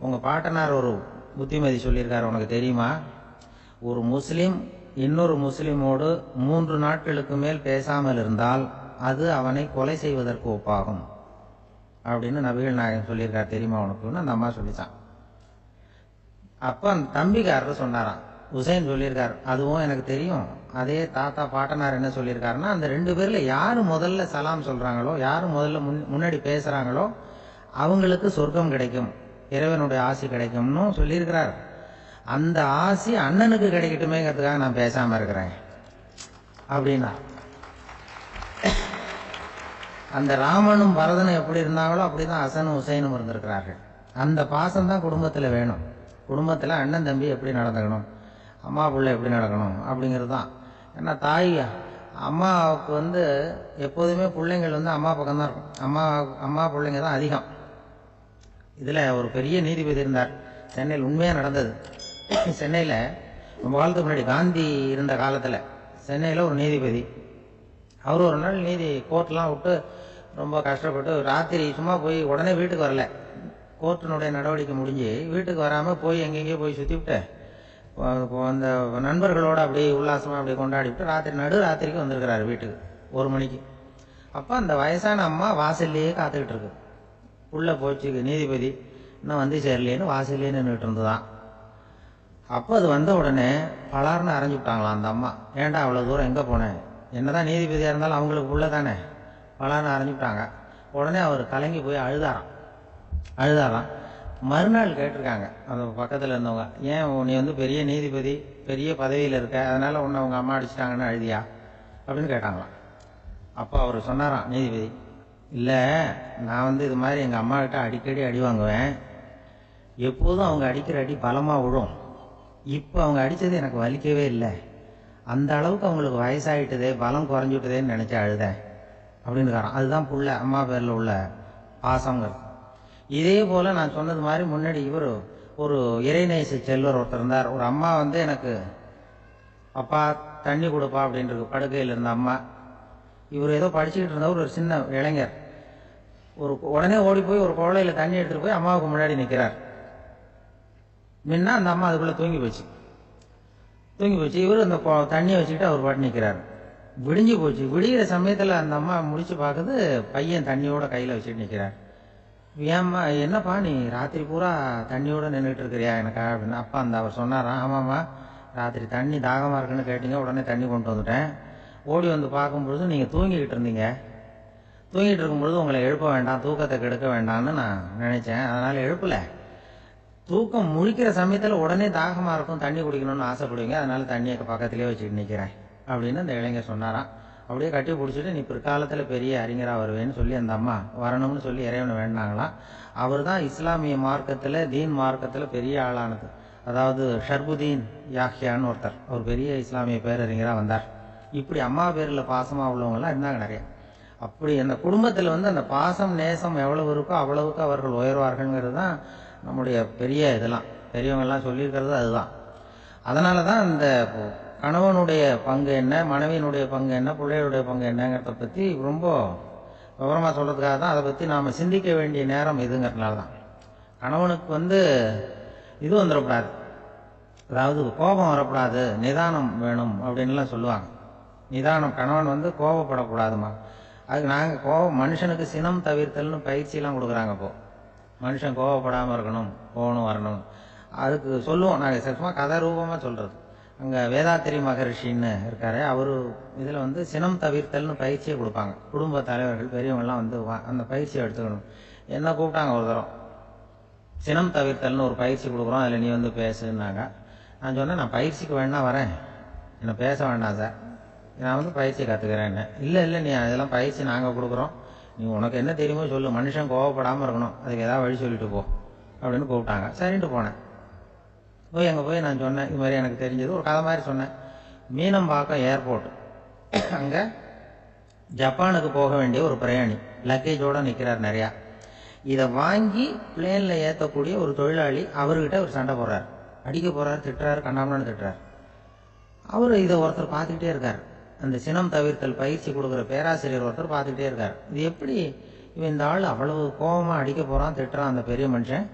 உங்கள் பாட்டனார் ஒரு புத்திமதி சொல்லியிருக்காரு, உனக்கு தெரியுமா, ஒரு முஸ்லீம் இன்னொரு முஸ்லீமோடு 3 நாட்களுக்கு மேல் பேசாமல் இருந்தால் அது அவனை கொலை செய்வதற்கு ஒப்பாகும் அப்படின்னு நபிகள் நாயகம் சொல்லியிருக்காரு, தெரியுமா உனக்குன்னு அந்த அம்மா சொல்லிச்சான். அப்போ அந்த தம்பிக்காரர் சொன்னாராம், ஹுசைன் சொல்லியிருக்கார், அதுவும் எனக்கு தெரியும், அதே தாத்தா பாட்டனார் என்ன சொல்லியிருக்காருன்னா, அந்த 2 பேரில் யார் முதல்ல சலாம் சொல்கிறாங்களோ, யார் முதல்ல முன்னாடி பேசுகிறாங்களோ அவங்களுக்கு சொர்க்கம் கிடைக்கும், இறைவனுடைய ஆசி கிடைக்கும்னு சொல்லியிருக்கிறார். அந்த ஆசி அண்ணனுக்கு கிடைக்கட்டுமேங்கிறதுக்காக நான் பேசாம இருக்கிறேன் அப்படின்னா. அந்த ராமனும் பரதனும் எப்படி இருந்தாங்களோ அப்படிதான் ஹசனும் ஹுசைனும் இருந்திருக்கிறார்கள். அந்த பாசம் தான் குடும்பத்தில் வேணும். குடும்பத்தில் அண்ணன் தம்பி எப்படி நடந்துக்கணும், அம்மா பிள்ளை எப்படி நடக்கணும் அப்படிங்கிறது தான். ஏன்னா தாய் அம்மாவுக்கு எப்போதுமே பிள்ளைங்கள் அம்மா பக்கம் தான் இருக்கும். அம்மா பிள்ளைங்க தான் அதிகம். இதில் ஒரு பெரிய நீதிபதி இருந்தார் சென்னையில், உண்மையாக நடந்தது. சென்னையில் ரொம்ப காலத்துக்கு முன்னாடி காந்தி இருந்த காலத்தில் சென்னையில் ஒரு நீதிபதி, அவர் ஒரு நாள் கோர்ட்லாம் விட்டு ரொம்ப கஷ்டப்பட்டு ராத்திரி சும்மா போய் உடனே வீட்டுக்கு வரல. கோர்ட்டினுடைய நடவடிக்கை முடிஞ்சு வீட்டுக்கு வராமல் போய் எங்கெங்கேயோ போய் சுற்றி விட்டு அந்த நண்பர்களோடு அப்படியே உல்லாசமாக அப்படியே கொண்டாடி விட்டு நடு ராத்திரிக்கு வந்திருக்கிறாரு வீட்டுக்கு 1 மணிக்கு. அப்போ அந்த வயசான அம்மா வாசல்லையே காத்துக்கிட்டு இருக்கு. உள்ளே போச்சு நீதிபதி இன்னும் வந்து சேரலேன்னு வாசல்லையே நின்றுட்டு இருந்துதான். அப்போ அது வந்த உடனே பலார்னு அரைஞ்சு விட்டாங்களாம் அந்த அம்மா. ஏன்டா அவ்வளோ தூரம் எங்கே போனேன், என்னதான் நீதிபதியாக இருந்தாலும் அவங்களுக்கு உள்ள தானே, பலார்னு அரைஞ்சு விட்டாங்க. உடனே அவர் கலங்கி போய் அழுதாராம். மறுநாள் கேட்டிருக்காங்க அந்த பக்கத்தில் இருந்தவங்க, ஏன் நீ பெரிய நீதிபதி, பெரிய பதவியில் இருக்க, அதனால உன்னை உங்கள் அம்மா அடிச்சிட்டாங்கன்னு அழுதியா அப்படின்னு கேட்டாங்களாம். அப்போ அவர் சொன்னாராம் நீதிபதி, இல்லை நான் இது மாதிரி எங்கள் அம்மா கிட்ட அடிக்கடி அடி வாங்குவேன். எப்போதும் அவங்க அடிக்கிற அடி பலமாக விழும். இப்போ அவங்க அடித்தது எனக்கு வலிக்கவே இல்லை. அந்த அளவுக்கு அவங்களுக்கு வயசாகிட்டதே, பலம் குறைஞ்சுட்டதேன்னு நினச்சி அழுதேன் அப்படின்னு. அதுதான் புள்ள அம்மா பேரில் உள்ள பாசங்கிறது. இதே போல் நான் சொன்னது மாதிரி முன்னாடி இவர் ஒரு இறைநேச செல்வர் ஒருத்தர் இருந்தார். ஒரு அம்மா எனக்கு அப்பா தண்ணி கொடுப்பா அப்படின்றது படுக்கையில் இருந்த அம்மா. இவர் ஏதோ படிச்சுக்கிட்டு இருந்தவர், ஒரு சின்ன இளைஞர் உடனே ஓடி போய் ஒரு குவளையில் தண்ணி எடுத்துகிட்டு போய் அம்மாவுக்கு முன்னாடி நிற்கிறார். முன்னா அந்த அம்மா அதுக்குள்ளே தூங்கி போச்சு. இவர் அந்த தண்ணியை வச்சுக்கிட்டு அவர் பாட்டு நிற்கிறார். விடிஞ்சு போச்சு. விடிகிற சமயத்தில் அந்த அம்மா முடிச்சு பார்க்குது, பையன் தண்ணியோட கையில் வச்சுட்டு நிற்கிறார். ஏம்மா என்னப்பா நீ ராத்திரி பூரா தண்ணியோட நின்றுட்டு இருக்கிறியா எனக்கா அப்படின்னு. அப்பா அவர் சொன்னாராம், ஆமாம்மா ராத்திரி தண்ணி தாகமாக இருக்குன்னு கேட்டீங்க, உடனே தண்ணி கொண்டு வந்துட்டேன். ஓடி வந்து பார்க்கும்பொழுது நீங்கள் தூங்கிக்கிட்டு இருந்தீங்க. தூங்கிட்டு இருக்கும்பொழுது உங்களை எழுப்ப வேண்டாம், தூக்கத்தை கெடுக்க வேண்டாம்னு நான் நினைச்சேன், அதனால் எழுப்பலை. தூக்கம் முழிக்கிற சமயத்தில் உடனே தாகமாக இருக்கும், தண்ணி குடிக்கணும்னு ஆசைப்படுவீங்க, அதனால தண்ணியை பக்கத்துலேயே வச்சுட்டு நிற்கிறேன் அப்படின்னு அந்த இளைஞர் சொன்னாராம். அப்படியே கட்டி பிடிச்சிட்டு நீ பிற்காலத்தில் பெரிய அறிஞராக வருவேன்னு சொல்லி அந்த அம்மா வரணும்னு சொல்லி இறைவனை வேண்டாங்களாம். அவர் தான் இஸ்லாமிய மார்க்கத்தில், தீன் மார்க்கத்தில் பெரிய ஆளானது. அதாவது ஷர்புதீன் யாஹ்யான்னு ஒருத்தர், அவர் பெரிய இஸ்லாமிய பேரறிஞராக வந்தார். இப்படி அம்மா பேரில் பாசமாக உள்ளவங்கலாம் இருந்தாங்க நிறைய. அப்படி அந்த குடும்பத்தில் அந்த பாசம் நேசம் எவ்வளவு இருக்கோ அவ்வளவுக்கு அவர்கள் உயர்வார்கள்ங்கிறது தான் நம்முடைய பெரிய இதெல்லாம் பெரியவங்கெல்லாம் சொல்லியிருக்கிறது அதுதான். அதனால தான் அந்த கணவனுடைய பங்கு என்ன, மனைவியினுடைய பங்கு என்ன, பிள்ளைகளுடைய பங்கு என்னங்கிறத பற்றி ரொம்ப விவரமாக சொல்கிறதுக்காக தான் அதை பற்றி நாம் சிந்திக்க வேண்டிய நேரம் இதுங்கிறதுனால தான். கணவனுக்கு இது வந்துடக்கூடாது, அதாவது கோபம் வரக்கூடாது, நிதானம் வேணும் அப்படின்லாம் சொல்லுவாங்க. நிதானம், கணவன் கோபப்படக்கூடாதுமா. அதுக்கு நாங்கள் மனுஷனுக்கு சினம் தவிர்த்தல்னு பயிற்சியெல்லாம் கொடுக்குறாங்க. இப்போது மனுஷன் கோபப்படாமல் இருக்கணும், போகணும் வரணும். அதுக்கு சொல்லுவோம் நாங்கள் சும்மா கதை ரூபமாக சொல்கிறது. அங்கே வேதாத்திரி மகரிஷின்னு இருக்காரு, அவர் இதில் சினம் தவிர்த்தல்னு பயிற்சியை கொடுப்பாங்க. குடும்ப தலைவர்கள் பெரியவங்கெல்லாம் அந்த பயிற்சியை எடுத்துக்கணும். என்ன கூப்பிட்டாங்க ஒரு தரம், சினம் தவிர்த்தல்னு ஒரு பயிற்சி கொடுக்குறோம், அதில் நீ பேசுன்னாங்க. நான் சொன்னேன், நான் பயிற்சிக்கு வேணா வரேன், என்னை பேச வேண்டாம் சார், நான் பயிற்சி கற்றுக்கிறேன்னு. இல்லை நீ அதெல்லாம் பயிற்சி நாங்கள் கொடுக்குறோம், நீ உனக்கு என்ன தெரியுமோ சொல்லு, மனுஷன் கோவப்படாமல் இருக்கணும், அதுக்கு ஏதாவது வழி சொல்லிட்டு போ அப்படின்னு கூப்பிட்டாங்க. சரின்ட்டு போனேன். போய் அங்கே போய் நான் சொன்னேன், இது மாதிரி எனக்கு தெரிஞ்சது ஒரு கதை மாதிரி சொன்னேன். மீனம்பாக்கம் ஏர்போர்ட், அங்கே ஜப்பானுக்கு போக வேண்டிய ஒரு பிரயாணி லக்கேஜோடு நிற்கிறார் நிறையா. இதை வாங்கி பிளேனில் ஏற்றக்கூடிய ஒரு தொழிலாளி அவர்கிட்ட ஒரு சண்டை போடுறார், அடிக்க போகிறார், திட்டுறாரு, கண்ணாமண்ணு திட்டுறார். அவர் இதை ஒருத்தர் பார்த்துக்கிட்டே இருக்கார். அந்த சினம் தவிர்த்தல் பயிற்சி கொடுக்குற பேராசிரியர் ஒருத்தர் பார்த்துக்கிட்டே இருக்கார். இது எப்படி இவன் இந்த ஆள் அவ்வளவு கோபமாக அடிக்க போகிறான், திட்டுறான் அந்த பெரிய மனுஷன்,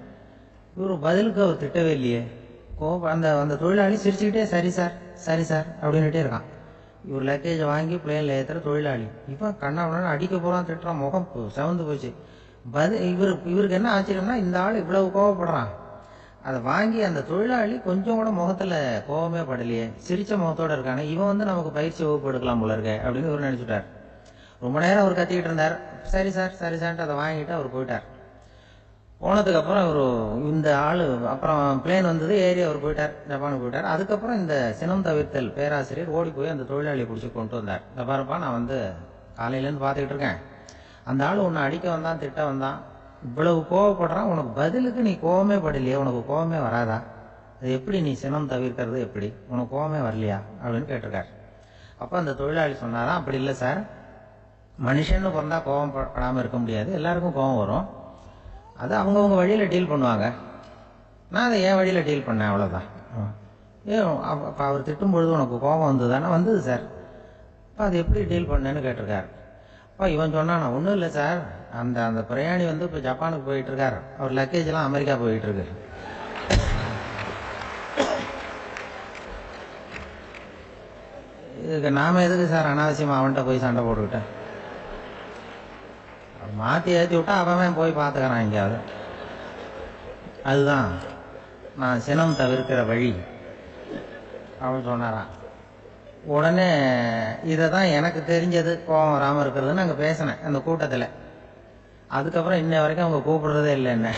இவர் பதிலுக்கு அவர் திட்டவே இல்லையே. அந்த தொழிலாளி சிரிச்சுக்கிட்டே சரி சார் அப்படின்னுட்டே இருக்கான். இவர் லக்கேஜை வாங்கி பிளேனில் ஏற்றுற தொழிலாளி இப்போ கண்ணாமண்ணு அடிக்க போகிறான், திட்டுறான், முகம் செவந்து போச்சு. இவருக்கு என்ன ஆச்சரியம்னா, இந்த ஆள் இவ்வளவு கோவப்படுறான், அதை வாங்கி அந்த தொழிலாளி கொஞ்சம் கூட முகத்தில் கோபமே படலையே, சிரிச்ச முகத்தோடு இருக்காங்க, இவன் நமக்கு பயிற்சி வகுப்பு எடுக்கலாம் போல இருக்க அப்படின்னு இவர் நினச்சிட்டார். ரொம்ப நேரம் அவர் கத்திக்கிட்டு இருந்தார். சரி சார்ன்ட்டு அதை வாங்கிட்டு அவர் போயிட்டார். போனதுக்கு அப்புறம் ஒரு இந்த ஆளு அப்புறம் பிளேன் வந்தது, ஏறி அவர் போயிட்டார், ஜப்பானுக்கு போயிட்டார். அதுக்கப்புறம் இந்த சினம் தவிர்த்தல் பேராசிரியர் ஓடி போய் அந்த தொழிலாளியை பிடிச்சி கொண்டு வந்தார். இந்த பாருப்பா, நான் வந்து காலையிலேருந்து பார்த்துக்கிட்டு இருக்கேன், அந்த ஆள் உன்னை அடிக்க வந்தான், திட்ட வந்தான், இவ்வளவு கோவப்படுறான், உனக்கு பதிலுக்கு நீ கோவமே படலையே, உனக்கு கோவமே வராதா, அது எப்படி நீ சினம் தவிர்க்கிறது, எப்படி உனக்கு கோவமே வரலையா அப்படின்னு கேட்டிருக்காரு. அப்போ அந்த தொழிலாளி சொன்னாராம், அப்படி இல்லை சார், மனுஷன்னு பிறந்தா கோவம் படாமல் இருக்க முடியாது, எல்லாருக்கும் கோவம் வரும், அது அவங்கவுங்க வழியில் டீல் பண்ணுவாங்க, நான் அதை என் வழியில் டீல் பண்ணேன், அவ்வளோதான். அப்போ அவர் திட்டும்பொழுது உனக்கு கோபம் வந்ததுதானே? வந்தது சார். அப்போ அது எப்படி டீல் பண்ணேன்னு கேட்டிருக்காரு. அப்போ இவன் சொன்னான், ஒன்றும் இல்லை சார், அந்த அந்த பிரயாணி வந்து இப்போ ஜப்பானுக்கு போயிட்டு இருக்கார், அவர் லக்கேஜெலாம் அமெரிக்கா போயிட்டு இருக்கு. இதுக்கு நாம எதுக்கு சார் அனாவசியமாக அவன்கிட்ட போய் சண்டை போட்டுக்கிட்டேன்? மாற்றி ஏற்றி விட்டா அவன் போய் பார்த்துக்கிறான் எங்கேயாவது. அதுதான் நான் சினம் தவிர்க்கிற வழி அவன் சொன்னாரான். உடனே இதை தான் எனக்கு தெரிஞ்சது கோபம் வராமல் இருக்கிறதுன்னு அங்கே பேசினேன் அந்த கூட்டத்தில். அதுக்கப்புறம் இன்ன வரைக்கும் அவங்க கூப்பிடுறதே இல்லை என்ன.